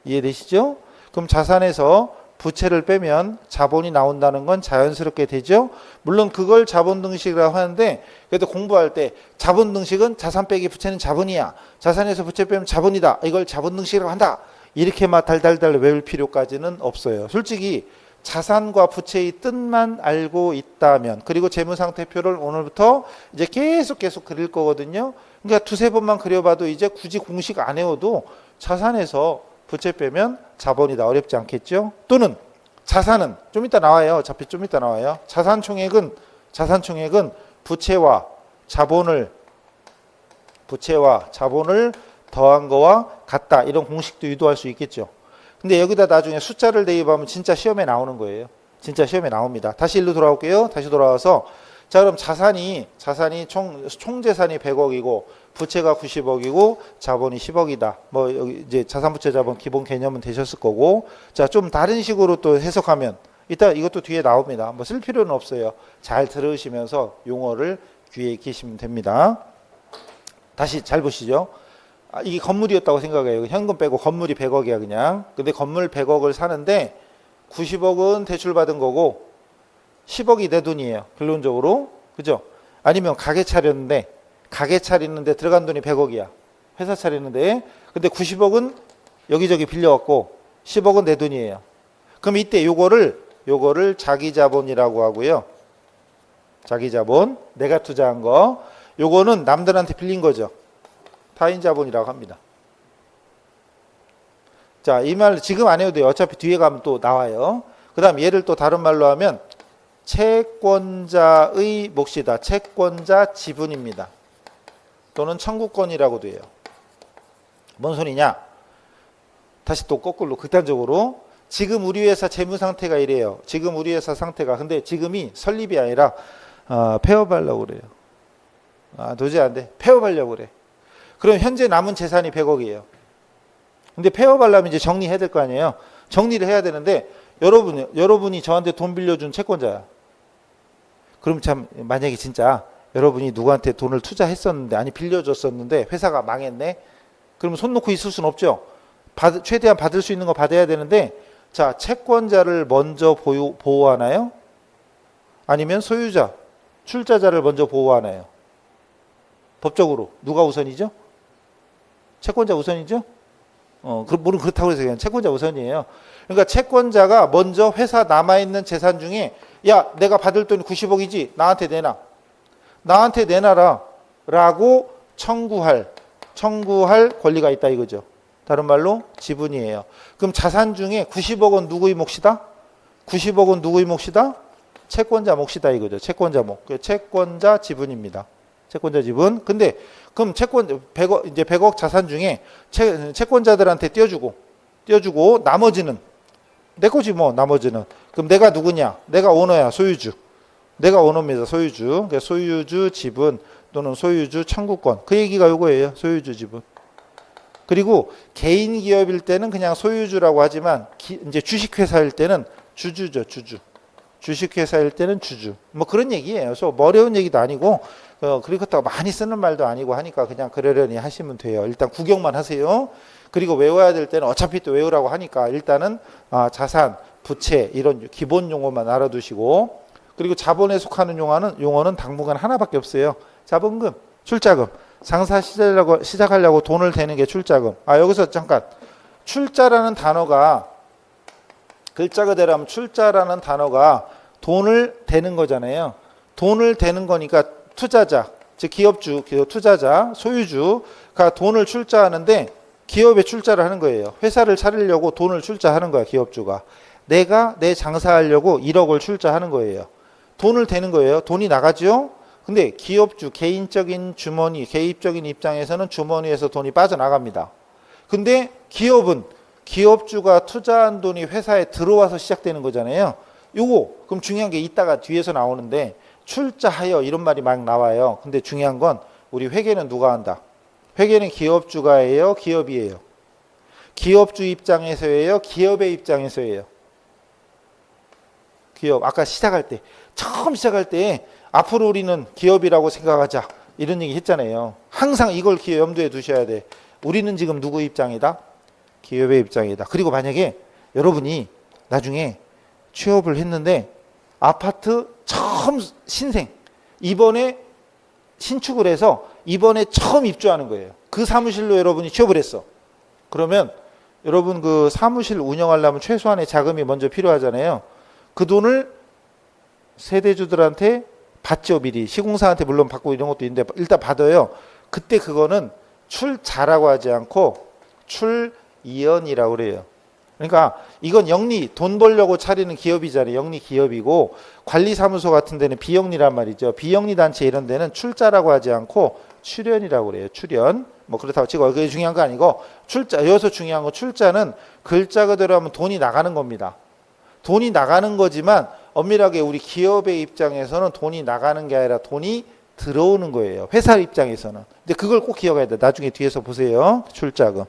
이해되시죠? 그럼 자산에서 부채를 빼면 자본이 나온다는 건 자연스럽게 되죠. 물론 그걸 자본등식이라고 하는데 그래도 공부할 때 자본등식은 자산 빼기 부채는 자본이야. 자산에서 부채 빼면 자본이다. 이걸 자본등식이라고 한다. 이렇게만 달달달 외울 필요까지는 없어요. 솔직히 자산과 부채의 뜻만 알고 있다면, 그리고 재무상태표를 오늘부터 이제 계속 그릴 거거든요. 그러니까 두세 번만 그려봐도 이제 굳이 공식 안 외워도 자산에서 부채 빼면 자본이다. 어렵지 않겠죠? 또는 자산은 좀 이따 나와요. 어차피 좀 이따 나와요. 자산총액은 부채와 자본을 더한 거와 같다. 이런 공식도 유도할 수 있겠죠. 근데 여기다 나중에 숫자를 대입하면 진짜 시험에 나오는 거예요. 진짜 시험에 나옵니다. 다시 일로 돌아올게요. 다시 돌아와서 자, 그럼 자산이 총재산이 100억이고 부채가 90억이고 자본이 10억이다. 뭐 여기 이제 자산부채 자본 기본 개념은 되셨을 거고, 자, 좀 다른 식으로 또 해석하면 이따 이것도 뒤에 나옵니다. 뭐 쓸 필요는 없어요. 잘 들으시면서 용어를 귀에 익히시면 됩니다. 다시 잘 보시죠. 이게 건물이었다고 생각해요. 현금 빼고 건물이 100억이야 그냥. 근데 건물 100억을 사는데 90억은 대출받은 거고 10억이 내 돈이에요. 결론적으로. 그죠? 아니면 가게 차리는데 들어간 돈이 100억이야. 회사 차리는데. 근데 90억은 여기저기 빌려왔고 10억은 내 돈이에요. 그럼 이때 요거를 자기자본이라고 하고요. 자기자본. 내가 투자한 거. 요거는 남들한테 빌린 거죠. 타인자본이라고 합니다. 자, 이 말 지금 안 해도 돼요. 어차피 뒤에 가면 또 나와요. 그 다음 얘를 또 다른 말로 하면 채권자의 몫이다. 채권자 지분입니다. 또는 청구권이라고도 해요. 뭔 소리냐? 다시 또 거꾸로 극단적으로 지금 우리 회사 재무 상태가 이래요. 지금 우리 회사 상태가 근데 지금이 설립이 아니라 폐업하려고 그래요. 도저히 안 돼. 폐업하려고 그래. 그럼 현재 남은 재산이 100억이에요. 근데 폐업하려면 이제 정리해야 될 거 아니에요. 정리를 해야 되는데 여러분이 저한테 돈 빌려준 채권자야. 그럼 참 만약에 진짜 여러분이 누구한테 돈을 투자했었는데 아니 빌려줬었는데 회사가 망했네. 그러면 손 놓고 있을 수는 없죠. 최대한 받을 수 있는 거 받아야 되는데 자, 채권자를 먼저 보호하나요? 아니면 소유자, 출자자를 먼저 보호하나요? 법적으로 누가 우선이죠? 채권자 우선이죠? 물론 그렇다고 해서 그냥 채권자 우선이에요. 그러니까 채권자가 먼저 회사 남아있는 재산 중에 야, 내가 받을 돈이 90억이지 나한테 내놔. 나한테 내놔라 라고 청구할 권리가 있다 이거죠. 다른 말로 지분이에요. 그럼 자산 중에 90억은 누구의 몫이다? 90억은 누구의 몫이다? 채권자 몫이다 이거죠. 채권자 몫. 채권자 지분입니다. 채권자 지분. 근데 그럼 100억 자산 중에 채권자들한테 떼어주고 나머지는 내 거지 뭐 나머지는. 그럼 내가 누구냐? 내가 오너야. 소유주. 내가 오너입니다. 소유주. 그러니까 소유주 지분 또는 소유주 청구권. 그 얘기가 요거예요. 소유주 지분. 그리고 개인 기업일 때는 그냥 소유주라고 하지만 이제 주식회사일 때는 주주죠. 주식회사일 때는 주주. 뭐 그런 얘기예요. 그래서 뭐 어려운 얘기도 아니고 그렇다고 많이 쓰는 말도 아니고 하니까 그냥 그러려니 하시면 돼요. 일단 구경만 하세요. 그리고 외워야 될 때는 어차피 또 외우라고 하니까 일단은 자산, 부채 이런 기본 용어만 알아두시고, 그리고 자본에 속하는 용어는 당분간 하나밖에 없어요. 자본금, 출자금. 장사 시작하려고 돈을 대는 게 출자금. 여기서 잠깐 출자라는 단어가 글자 그대로 하면 출자라는 단어가 돈을 대는 거잖아요. 돈을 대는 거니까 투자자, 즉 기업주, 투자자, 소유주가 돈을 출자하는데 기업에 출자를 하는 거예요. 회사를 차리려고 돈을 출자하는 거야, 기업주가. 내가 내 장사하려고 1억을 출자하는 거예요. 돈을 대는 거예요. 돈이 나가죠? 근데 기업주, 개인적인 주머니, 개입적인 입장에서는 주머니에서 돈이 빠져나갑니다. 근데 기업주가 투자한 돈이 회사에 들어와서 시작되는 거잖아요. 요거 그럼 중요한 게 이따가 뒤에서 나오는데 출자하여 이런 말이 막 나와요. 근데 중요한 건 우리 회계는 누가 한다? 회계는 기업주가 해요, 기업이에요? 기업주 입장에서예요, 기업의 입장에서예요? 기업. 아까 시작할 때, 처음 시작할 때 앞으로 우리는 기업이라고 생각하자 이런 얘기 했잖아요. 항상 이걸 염두에 두셔야 돼. 우리는 지금 누구 입장이다? 기업의 입장이다. 그리고 만약에 여러분이 나중에 취업을 했는데 아파트 처음 신생, 이번에 신축을 해서 이번에 처음 입주하는 거예요. 그 사무실로 여러분이 취업을 했어. 그러면 여러분 그 사무실 운영하려면 최소한의 자금이 먼저 필요하잖아요. 그 돈을 세대주들한테 받죠. 미리 시공사한테 물론 받고 이런 것도 있는데 일단 받아요. 그때 그거는 출자라고 하지 않고 출이연이라고 그래요. 그러니까 이건 영리, 돈 벌려고 차리는 기업이잖아요. 영리 기업이고, 관리사무소 같은 데는 비영리란 말이죠. 비영리 단체 이런 데는 출자라고 하지 않고 출연이라고 그래요. 출연. 뭐 그렇다고 치고 그게 중요한 거 아니고, 출자, 여기서 중요한 거 출자는 글자 그대로 하면 돈이 나가는 겁니다. 돈이 나가는 거지만 엄밀하게 우리 기업의 입장에서는 돈이 나가는 게 아니라 돈이 들어오는 거예요. 회사 입장에서는. 근데 그걸 꼭 기억해야 돼. 나중에 뒤에서 보세요. 출자금.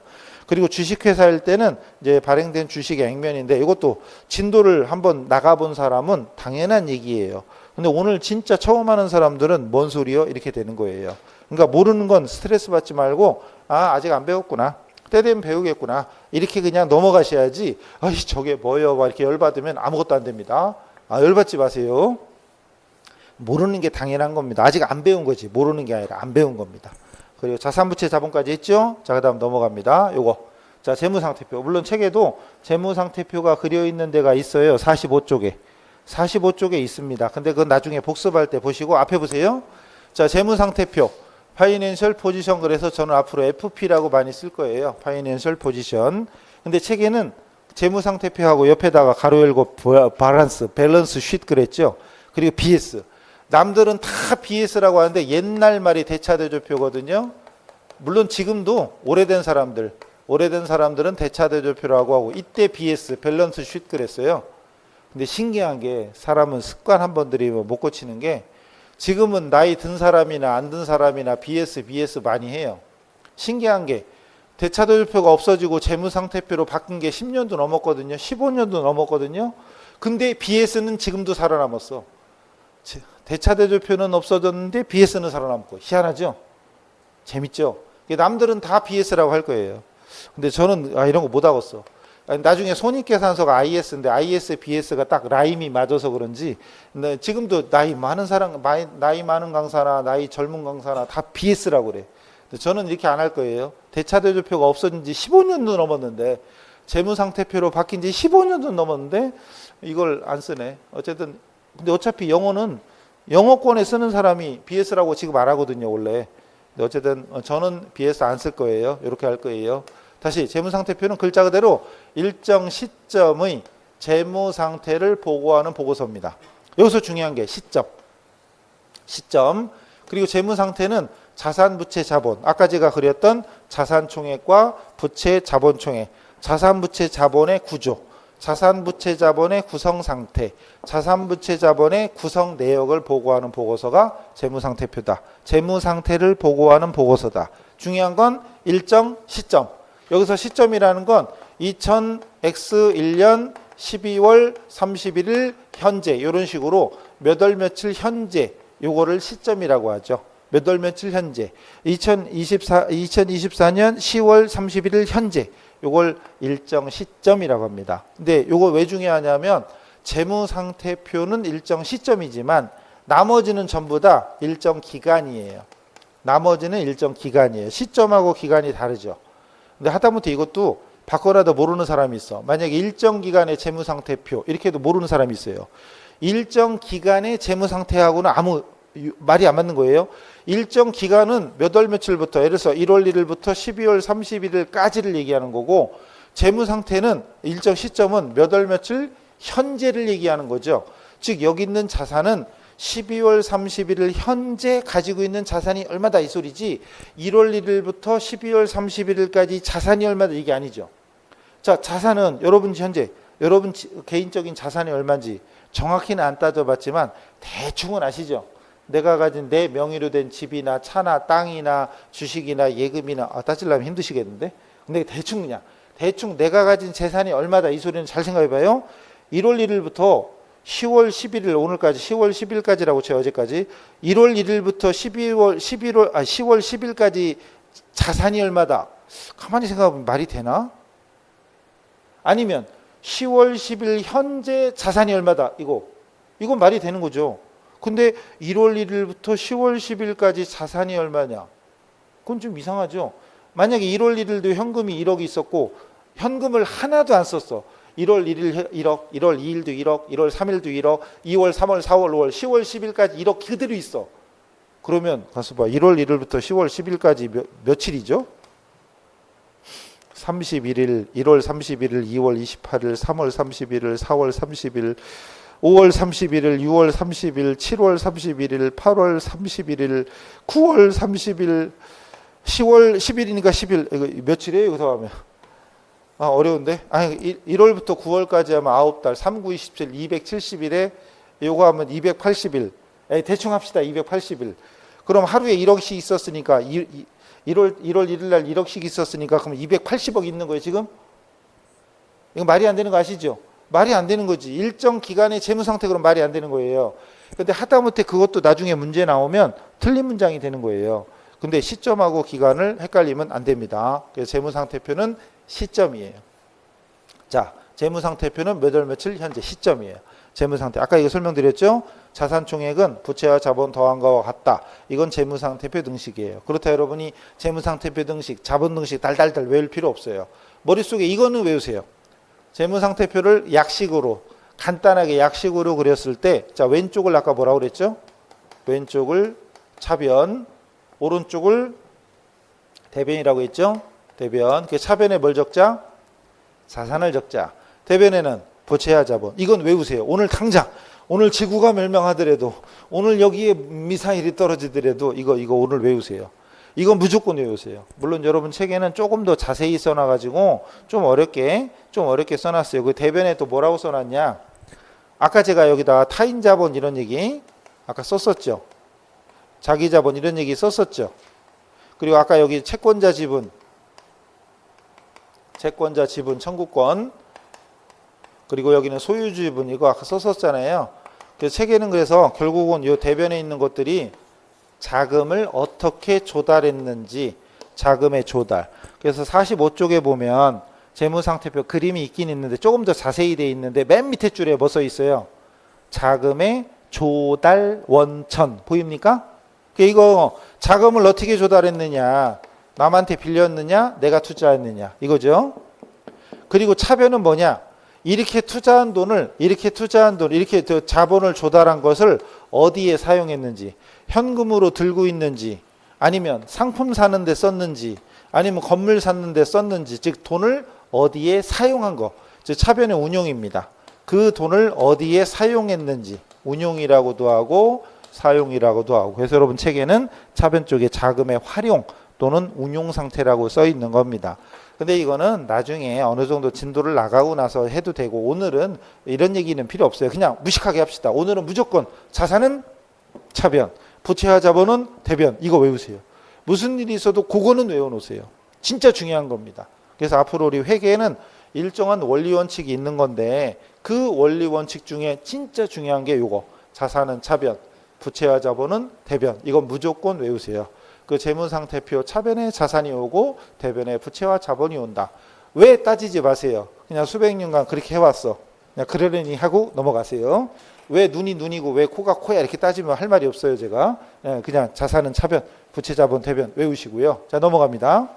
그리고 주식회사일 때는 이제 발행된 주식의 액면인데 이것도 진도를 한번 나가본 사람은 당연한 얘기예요. 근데 오늘 진짜 처음 하는 사람들은 뭔 소리요? 이렇게 되는 거예요. 그러니까 모르는 건 스트레스 받지 말고 아직 안 배웠구나. 때 되면 배우겠구나. 이렇게 그냥 넘어가셔야지. 저게 뭐예요? 막 이렇게 열받으면 아무것도 안 됩니다. 열받지 마세요. 모르는 게 당연한 겁니다. 아직 안 배운 거지. 모르는 게 아니라 안 배운 겁니다. 그리고 자산부채 자본까지 했죠? 자, 그 다음 넘어갑니다. 요거. 자, 재무상태표. 물론 책에도 재무상태표가 그려 있는 데가 있어요. 45쪽에. 45쪽에 있습니다. 근데 그건 나중에 복습할 때 보시고 앞에 보세요. 자, 재무상태표. 파이낸셜 포지션. 그래서 저는 앞으로 FP라고 많이 쓸 거예요. 파이낸셜 포지션. 근데 책에는 재무상태표하고 옆에다가 가로 열고 밸런스 쉿 그랬죠? 그리고 BS. 남들은 다 BS라고 하는데 옛날 말이 대차대조표거든요. 물론 지금도 오래된 사람들은 대차대조표라고 하고 이때 BS, 밸런스 쉿 그랬어요. 근데 신기한 게 사람은 습관 한 번 들이면 못 고치는 게 지금은 나이 든 사람이나 안 든 사람이나 BS 많이 해요. 신기한 게 대차대조표가 없어지고 재무상태표로 바뀐 게 10년도 넘었거든요. 15년도 넘었거든요. 근데 BS는 지금도 살아남았어. 대차대조표는 없어졌는데 BS는 살아남고. 희한하죠? 재밌죠? 남들은 다 BS라고 할 거예요. 근데 저는 이런 거 못 하겠어. 나중에 손익계산서가 IS인데 IS, BS가 딱 라임이 맞아서 그런지 근데 지금도 나이 많은 강사나 나이 젊은 강사나 다 BS라고 그래. 근데 저는 이렇게 안 할 거예요. 대차대조표가 없어진 지 15년도 넘었는데 재무상태표로 바뀐 지 15년도 넘었는데 이걸 안 쓰네. 어쨌든 근데 어차피 영어는 영어권에 쓰는 사람이 BS라고 지금 안 하거든요, 원래. 근데 어쨌든 저는 BS 안 쓸 거예요. 이렇게 할 거예요. 다시 재무상태표는 글자 그대로 일정 시점의 재무상태를 보고하는 보고서입니다. 여기서 중요한 게 시점. 그리고 재무상태는 자산, 부채, 자본. 아까 제가 그렸던 자산총액과 부채, 자본총액. 자산, 부채, 자본의 구조. 자산, 부채, 자본의 구성 상태, 자산, 부채, 자본의 구성 내역을 보고하는 보고서가 재무상태표다. 재무상태를 보고하는 보고서다. 중요한 건 일정 시점. 여기서 시점이라는 건 2000X1년 12월 31일 현재 이런 식으로 몇 월 며칠 현재 요거를 시점이라고 하죠. 몇 월 며칠 현재 2024년 10월 31일 현재 요걸 일정 시점이라고 합니다. 근데 요거 왜 중요하냐면 재무상태표는 일정 시점이지만 나머지는 전부 다 일정 기간이에요. 시점하고 기간이 다르죠. 근데 하다못해 이것도 바꿔라도 모르는 사람이 있어. 만약에 일정 기간의 재무상태표 이렇게 해도 모르는 사람이 있어요. 일정 기간의 재무상태하고는 아무 말이 안 맞는 거예요. 일정 기간은 몇 월 며칠부터 예를 들어서 1월 1일부터 12월 31일까지를 얘기하는 거고 재무상태는 일정 시점은 몇 월 며칠 현재를 얘기하는 거죠. 즉 여기 있는 자산은 12월 31일 현재 가지고 있는 자산이 얼마다 이 소리지 1월 1일부터 12월 31일까지 자산이 얼마다 이게 아니죠. 자, 자산은 여러분 현재 여러분 개인적인 자산이 얼마인지 정확히는 안 따져봤지만 대충은 아시죠? 내가 가진 내 명의로 된 집이나 차나 땅이나 주식이나 예금이나 따지려면 힘드시겠는데? 근데 대충 그냥 대충 내가 가진 재산이 얼마다 이 소리는 잘 생각해봐요. 1월 1일부터 10월 11일 오늘까지 10월 10일까지라고 쳐요. 어제까지 1월 1일부터 10월 10일까지 자산이 얼마다? 가만히 생각해보면 말이 되나? 아니면 10월 10일 현재 자산이 얼마다? 이건 말이 되는 거죠. 근데 1월 1일부터 10월 10일까지 자산이 얼마냐? 그건 좀 이상하죠. 만약에 1월 1일도 현금이 1억이 있었고 현금을 하나도 안 썼어. 1월 1일 1억, 1월 2일도 1억, 1월 3일도 1억, 2월, 3월, 4월, 5월, 10월 10일까지 1억 그대로 있어. 그러면 가서 봐. 1월 1일부터 10월 10일까지 며칠이죠? 31일, 1월 31일, 2월 28일, 3월 31일, 4월 30일, 5월 31일, 6월 30일, 7월 31일, 8월 31일, 9월 30일, 10월 10일이니까 10일. 이거 며칠이에요? 여기서 하면. 어려운데? 아니, 1월부터 9월까지 하면 9달, 3, 9, 27, 270일에 요거 하면 280일. 대충 합시다. 280일. 그럼 하루에 1억씩 있었으니까 1월 1일 날 1억씩 있었으니까 그럼 280억 있는 거예요, 지금? 이거 말이 안 되는 거 아시죠? 말이 안 되는 거지. 일정 기간의 재무 상태 그럼 말이 안 되는 거예요. 근데 하다못해 그것도 나중에 문제 나오면 틀린 문장이 되는 거예요. 근데 시점하고 기간을 헷갈리면 안 됩니다. 그래서 재무상태표는 시점이에요. 자, 재무상태표는 몇 월 며칠 현재 시점이에요. 재무상태. 아까 이거 설명드렸죠? 자산총액은 부채와 자본 더한 거와 같다. 이건 재무상태표 등식이에요. 그렇다 여러분이 재무상태표 등식, 자본 등식 달달달 외울 필요 없어요. 머릿속에 이거는 외우세요. 재무상태표를 약식으로 간단하게 약식으로 그렸을 때, 자 왼쪽을 아까 뭐라고 그랬죠? 왼쪽을 차변, 오른쪽을 대변이라고 했죠? 대변. 그 차변에 뭘 적자? 자산을 적자. 대변에는 부채와 자본. 이건 외우세요. 오늘 당장, 오늘 지구가 멸망하더라도, 오늘 여기에 미사일이 떨어지더라도 이거 오늘 외우세요. 이건 무조건 외우세요. 물론 여러분 책에는 조금 더 자세히 써놔가지고 좀 어렵게 써놨어요. 그 대변에 또 뭐라고 써놨냐? 아까 제가 여기다 타인 자본 이런 얘기 아까 썼었죠. 자기 자본 이런 얘기 썼었죠. 그리고 아까 여기 채권자 지분 청구권, 그리고 여기는 소유주 지분 이거 아까 썼었잖아요. 그래서 책에는 그래서 결국은 이 대변에 있는 것들이 자금을 어떻게 조달했는지, 자금의 조달. 그래서 45쪽에 보면 재무상태표 그림이 있긴 있는데 조금 더 자세히 돼 있는데 맨 밑에 줄에 뭐 써 있어요? 자금의 조달 원천 보입니까? 이거 자금을 어떻게 조달했느냐, 남한테 빌렸느냐, 내가 투자했느냐 이거죠. 그리고 차변은 뭐냐? 이렇게 투자한 돈을 이렇게 자본을 조달한 것을 어디에 사용했는지, 현금으로 들고 있는지, 아니면 상품 사는 데 썼는지, 아니면 건물 샀는 데 썼는지, 즉 돈을 어디에 사용한 거, 즉 차변의 운용입니다. 그 돈을 어디에 사용했는지, 운용이라고도 하고 사용이라고도 하고. 그래서 여러분 책에는 차변 쪽에 자금의 활용 또는 운용 상태라고 써 있는 겁니다. 근데 이거는 나중에 어느 정도 진도를 나가고 나서 해도 되고, 오늘은 이런 얘기는 필요 없어요. 그냥 무식하게 합시다. 오늘은 무조건 자산은 차변, 부채와 자본은 대변. 이거 외우세요. 무슨 일이 있어도 그거는 외워놓으세요. 진짜 중요한 겁니다. 그래서 앞으로 우리 회계에는 일정한 원리 원칙이 있는 건데 그 원리 원칙 중에 진짜 중요한 게 요거. 자산은 차변, 부채와 자본은 대변. 이건 무조건 외우세요. 그 재무상태표 차변에 자산이 오고 대변에 부채와 자본이 온다. 왜 따지지 마세요. 그냥 수백 년간 그렇게 해왔어. 그냥 그러려니 하고 넘어가세요. 왜 눈이 눈이고 왜 코가 코야 이렇게 따지면 할 말이 없어요. 제가 그냥 자산은 차변, 부채, 자본, 대변 외우시고요. 자, 넘어갑니다.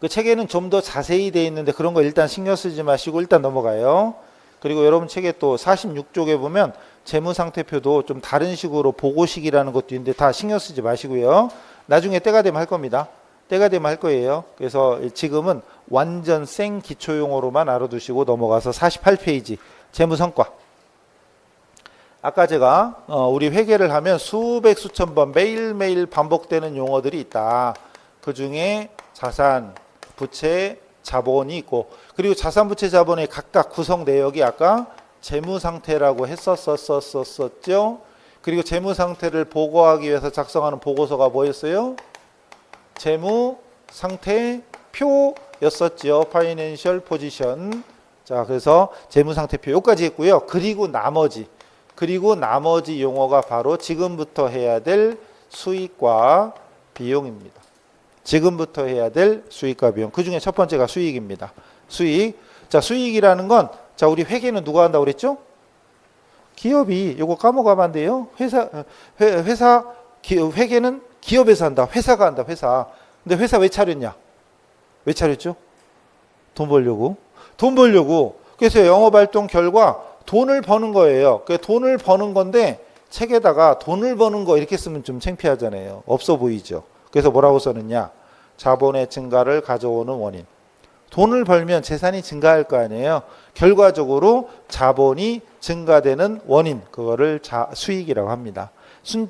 그 책에는 좀 더 자세히 돼 있는데 그런 거 일단 신경 쓰지 마시고 일단 넘어가요. 그리고 여러분 책에 또 46쪽에 보면 재무상태표도 좀 다른 식으로 보고식이라는 것도 있는데 다 신경 쓰지 마시고요. 나중에 때가 되면 할 겁니다. 때가 되면 할 거예요. 그래서 지금은 완전 생 기초용어로만 알아두시고 넘어가서 48페이지 재무성과. 아까 제가 우리 회계를 하면 수백 수천 번 매일매일 반복되는 용어들이 있다. 그 중에 자산, 부채, 자본이 있고, 그리고 자산, 부채, 자본의 각각 구성 내역이 아까 재무 상태라고 했었었죠. 그리고 재무 상태를 보고하기 위해서 작성하는 보고서가 뭐였어요? 재무 상태 표였었죠. 파이낸셜 포지션. 자, 그래서 재무 상태표 여기까지 했고요. 그리고 나머지 용어가 바로 지금부터 해야 될 수익과 비용입니다. 지금부터 해야 될 수익과 비용. 그 중에 첫 번째가 수익입니다. 수익. 자, 수익이라는 건, 자, 우리 회계는 누가 한다고 그랬죠? 기업이. 요거 까먹으면 안 돼요. 회계는 기업에서 한다. 회사가 한다. 회사. 근데 회사 왜 차렸냐? 왜 차렸죠? 돈 벌려고. 돈 벌려고. 그래서 영업활동 결과 돈을 버는 거예요. 그 돈을 버는 건데 책에다가 돈을 버는 거 이렇게 쓰면 좀 창피하잖아요. 없어 보이죠. 그래서 뭐라고 써느냐? 자본의 증가를 가져오는 원인. 돈을 벌면 재산이 증가할 거 아니에요. 결과적으로 자본이 증가되는 원인, 그거를 수익이라고 합니다.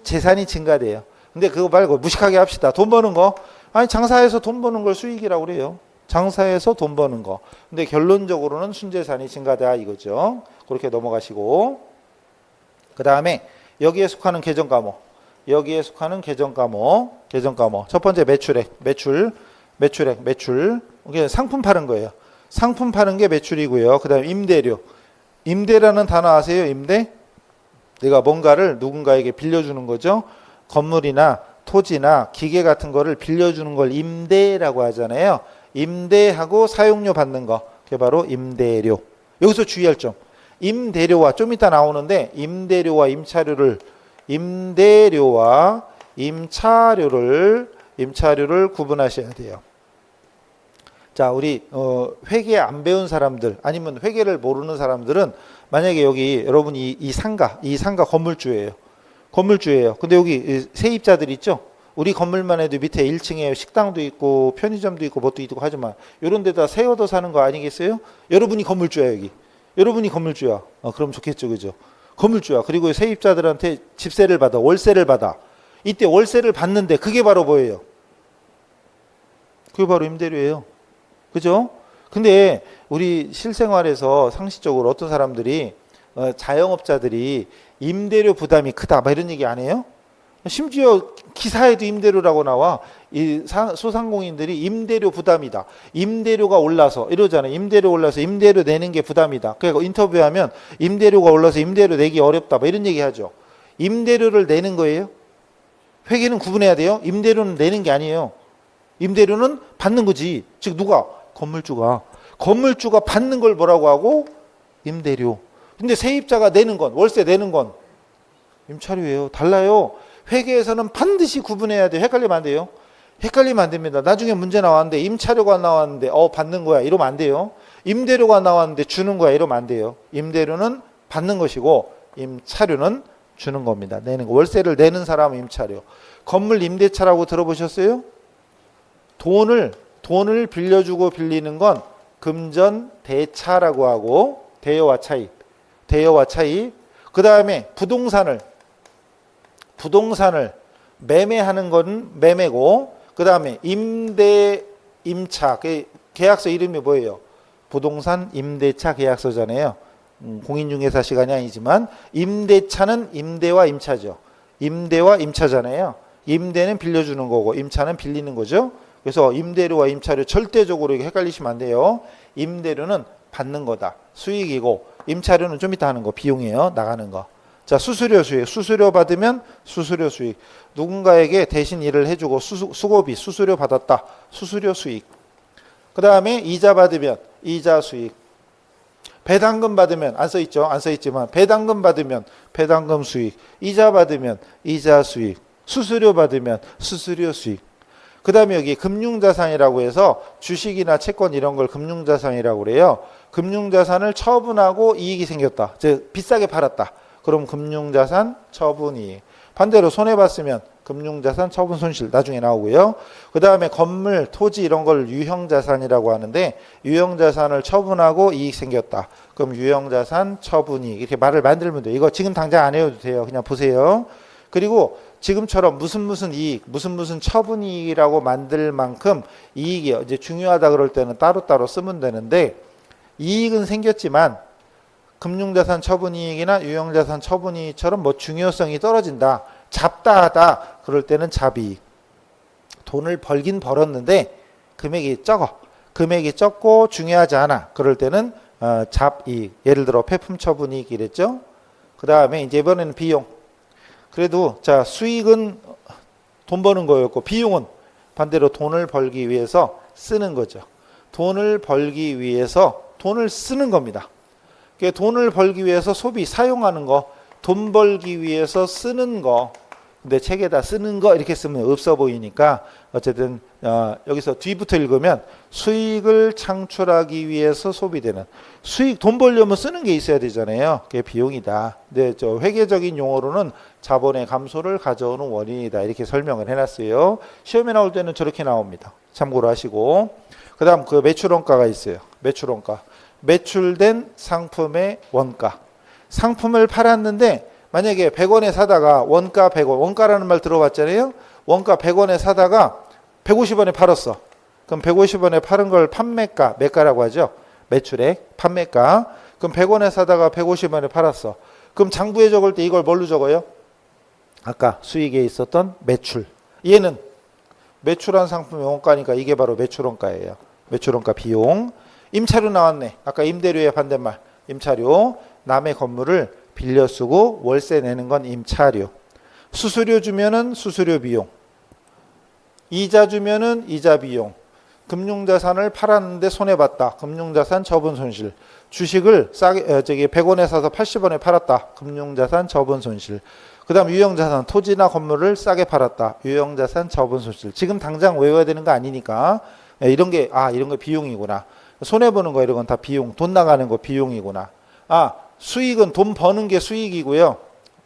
재산이 증가돼요. 근데 그거 말고 무식하게 합시다. 돈 버는 거. 아니, 장사해서 돈 버는 걸 수익이라고 그래요. 장사해서 돈 버는 거. 근데 결론적으로는 순재산이 증가다 이거죠. 그렇게 넘어가시고, 그 다음에 여기에 속하는 계정 과목. 첫 번째 매출. 이게 상품 파는 거예요. 상품 파는 게 매출이고요. 그 다음에 임대료. 임대라는 단어 아세요? 임대? 내가 뭔가를 누군가에게 빌려주는 거죠. 건물이나 토지나 기계 같은 거를 빌려주는 걸 임대라고 하잖아요. 임대하고 사용료 받는 거. 그게 바로 임대료. 여기서 주의할 점. 임대료와 좀 이따 나오는데 임대료와 임차료를 구분하셔야 돼요. 자, 우리 회계 안 배운 사람들 아니면 회계를 모르는 사람들은 만약에 여기 여러분이 이 상가 건물주예요. 근데 여기 세입자들 있죠? 우리 건물만 해도 밑에 1층에 식당도 있고 편의점도 있고 뭣도 있고 하지만 이런 데다 세워서 사는 거 아니겠어요? 여러분이 건물주야 여기. 여러분이 건물주야. 그럼 좋겠죠. 그죠? 건물주야. 그리고 세입자들한테 집세를 받아. 월세를 받아. 이때 월세를 받는데 그게 바로 뭐예요? 그게 바로 임대료예요. 그죠? 근데 우리 실생활에서 상식적으로 어떤 사람들이 자영업자들이 임대료 부담이 크다 막 이런 얘기 안 해요? 심지어 기사에도 임대료라고 나와. 이 소상공인들이 임대료 부담이다. 임대료가 올라서 이러잖아요. 임대료 올라서 임대료 내는 게 부담이다. 그러니까 인터뷰하면 임대료가 올라서 임대료 내기 어렵다. 막 이런 얘기 하죠. 임대료를 내는 거예요. 회계는 구분해야 돼요. 임대료는 내는 게 아니에요. 임대료는 받는 거지. 즉 누가? 건물주가 받는 걸 뭐라고 하고? 임대료. 근데 세입자가 내는 건, 월세 내는 건 임차료예요. 달라요. 회계에서는 반드시 구분해야 돼요. 헷갈리면 안 돼요. 헷갈리면 안 됩니다. 나중에 문제 나왔는데 임차료가 나왔는데 받는 거야 이러면 안 돼요. 임대료가 나왔는데 주는 거야 이러면 안 돼요. 임대료는 받는 것이고 임차료는 주는 겁니다. 내는 거. 월세를 내는 사람은 임차료. 건물 임대차라고 들어보셨어요? 돈을 빌려주고 빌리는 건 금전대차라고 하고 대여와 차입. 그 다음에 부동산을 매매하는 건 매매고, 그 다음에 임차 계약서 이름이 뭐예요? 부동산 임대차 계약서잖아요. 공인중개사 시간이 아니지만 임대차는 임대와 임차죠. 임대와 임차잖아요. 임대는 빌려주는 거고 임차는 빌리는 거죠. 그래서 임대료와 임차료 절대적으로 헷갈리시면 안 돼요. 임대료는 받는 거다. 수익이고 임차료는 좀 이따 하는 거 비용이에요. 나가는 거. 자, 수수료 수익. 수수료 받으면 수수료 수익. 누군가에게 대신 일을 해주고 수고비, 수수료 받았다. 수수료 수익. 그 다음에 이자 받으면 이자 수익. 배당금 받으면 안 써있죠. 안 써있지만 배당금 받으면 배당금 수익. 이자 받으면 이자 수익. 수수료 받으면 수수료 수익. 그 다음에 여기 금융자산이라고 해서 주식이나 채권 이런 걸 금융자산이라고 그래요. 금융자산을 처분하고 이익이 생겼다. 즉 비싸게 팔았다. 그럼 금융자산 처분이익. 반대로 손해봤으면 금융자산 처분 손실 나중에 나오고요. 그 다음에 건물, 토지 이런 걸 유형자산이라고 하는데 유형자산을 처분하고 이익 생겼다. 그럼 유형자산 처분이익 이렇게 말을 만들면 돼요. 이거 지금 당장 안 해도 돼요. 그냥 보세요. 그리고 지금처럼 무슨 이익, 무슨 처분이익이라고 만들 만큼 이익이 이제 중요하다 그럴 때는 따로따로 쓰면 되는데 이익은 생겼지만 금융자산 처분이익이나 유형자산 처분이익처럼 뭐 중요성이 떨어진다, 잡다하다 그럴 때는 잡이익. 돈을 벌긴 벌었는데 금액이 적어. 금액이 적고 중요하지 않아. 그럴 때는 잡이익. 예를 들어 폐품 처분이익 이랬죠. 그 다음에 이제 이번에는 비용. 그래도 자 수익은 돈 버는 거였고 비용은 반대로 돈을 벌기 위해서 쓰는 거죠. 돈을 벌기 위해서 돈을 쓰는 겁니다. 돈을 벌기 위해서 소비, 사용하는 거, 돈 벌기 위해서 쓰는 거. 근데 책에다 쓰는 거 이렇게 쓰면 없어 보이니까 어쨌든 여기서 뒤부터 읽으면 수익을 창출하기 위해서 소비되는 수익, 돈 벌려면 쓰는 게 있어야 되잖아요. 그게 비용이다. 근데 저 회계적인 용어로는 자본의 감소를 가져오는 원인이다. 이렇게 설명을 해놨어요. 시험에 나올 때는 저렇게 나옵니다. 참고로 하시고. 그 다음 그 매출원가가 있어요. 매출원가. 매출된 상품의 원가. 상품을 팔았는데 만약에 100원에 사다가 원가 100원, 원가라는 말 들어봤잖아요. 원가 100원에 사다가 150원에 팔았어. 그럼 150원에 파는 걸 판매가, 매가라고 하죠. 매출액, 판매가. 그럼 100원에 사다가 150원에 팔았어. 그럼 장부에 적을 때 이걸 뭘로 적어요? 아까 수익에 있었던 매출. 얘는 매출한 상품의 원가니까 이게 바로 매출원가예요. 매출원가 비용. 임차료 나왔네. 아까 임대료의 반대말. 임차료. 남의 건물을 빌려 쓰고 월세 내는 건 임차료. 수수료 주면은 수수료 비용. 이자 주면은 이자 비용. 금융자산을 팔았는데 손해봤다. 금융자산 처분 손실. 주식을 싸게 100원에 사서 80원에 팔았다. 금융자산 처분 손실. 그다음 유형자산, 토지나 건물을 싸게 팔았다. 유형자산 처분 손실. 지금 당장 외워야 되는 거 아니니까 이런 게 이런 거 비용이구나. 손해 보는 거 이런 건 다 비용. 돈 나가는 거 비용이구나. 수익은 돈 버는 게 수익이고요.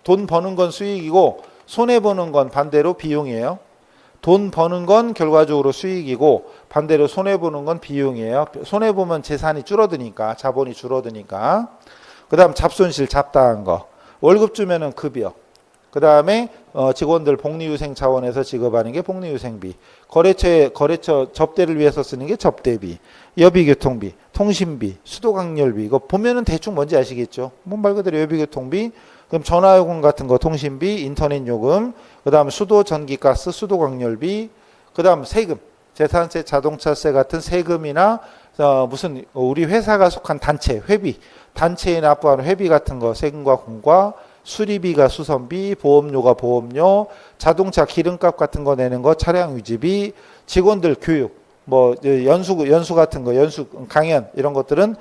돈 버는 건 수익이고 손해 보는 건 반대로 비용이에요. 돈 버는 건 결과적으로 수익이고 반대로 손해 보는 건 비용이에요. 손해 보면 재산이 줄어드니까, 자본이 줄어드니까. 그다음 잡손실, 잡다한 거. 월급 주면은 급여. 그다음에 직원들 복리후생 차원에서 지급하는 게 복리후생비. 거래처 접대를 위해서 쓰는 게 접대비. 여비교통비, 통신비, 수도강렬비. 이거 보면은 대충 뭔지 아시겠죠? 뭐 말 그대로 여비교통비. 그럼 전화요금 같은 거 통신비, 인터넷 요금. 그다음 수도, 전기, 가스, 수도강렬비. 그다음 세금, 재산세, 자동차세 같은 세금이나 무슨 우리 회사가 속한 단체, 회비, 단체에 납부하는 회비 같은 거 세금과 공과. 수리비가 수선비, 보험료가 보험료, 자동차 기름값 같은 거 내는 거 차량 유지비, 직원들 교육, 뭐 연수 같은 거, 연수 강연 이런 것들은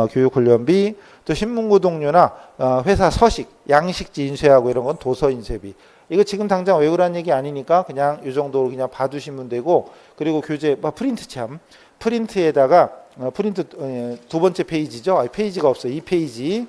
교육 훈련비, 또 신문고동료나 회사 서식, 양식지 인쇄하고 이런 건 도서 인쇄비. 이거 지금 당장 외우라는 얘기 아니니까 그냥 이 정도로 그냥 봐두시면 되고, 그리고 교재 프린트 참 프린트에다가 프린트 두 번째 페이지죠. 페이지가 없어요. 이 페이지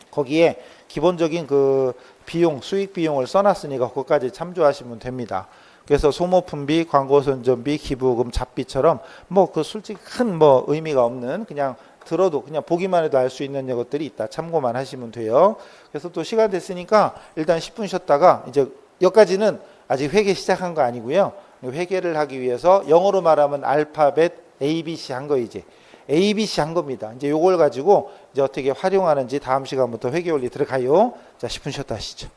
거기에 기본적인 그 비용, 수익 비용을 써놨으니까 그것까지 참조하시면 됩니다. 그래서 소모품비, 광고선전비, 기부금, 잡비처럼 뭐 그 솔직히 큰 뭐 의미가 없는 그냥 들어도 그냥 보기만 해도 알 수 있는 것들이 있다. 참고만 하시면 돼요. 그래서 또 시간 됐으니까 일단 10분 쉬었다가 이제 여기까지는 아직 회계 시작한 거 아니고요. 회계를 하기 위해서 영어로 말하면 알파벳 ABC 한 거 이제. ABC 한 겁니다. 이제 요걸 가지고 이제 어떻게 활용하는지 다음 시간부터 회계 원리 들어가요. 자, 10분 쉬었다 하시죠.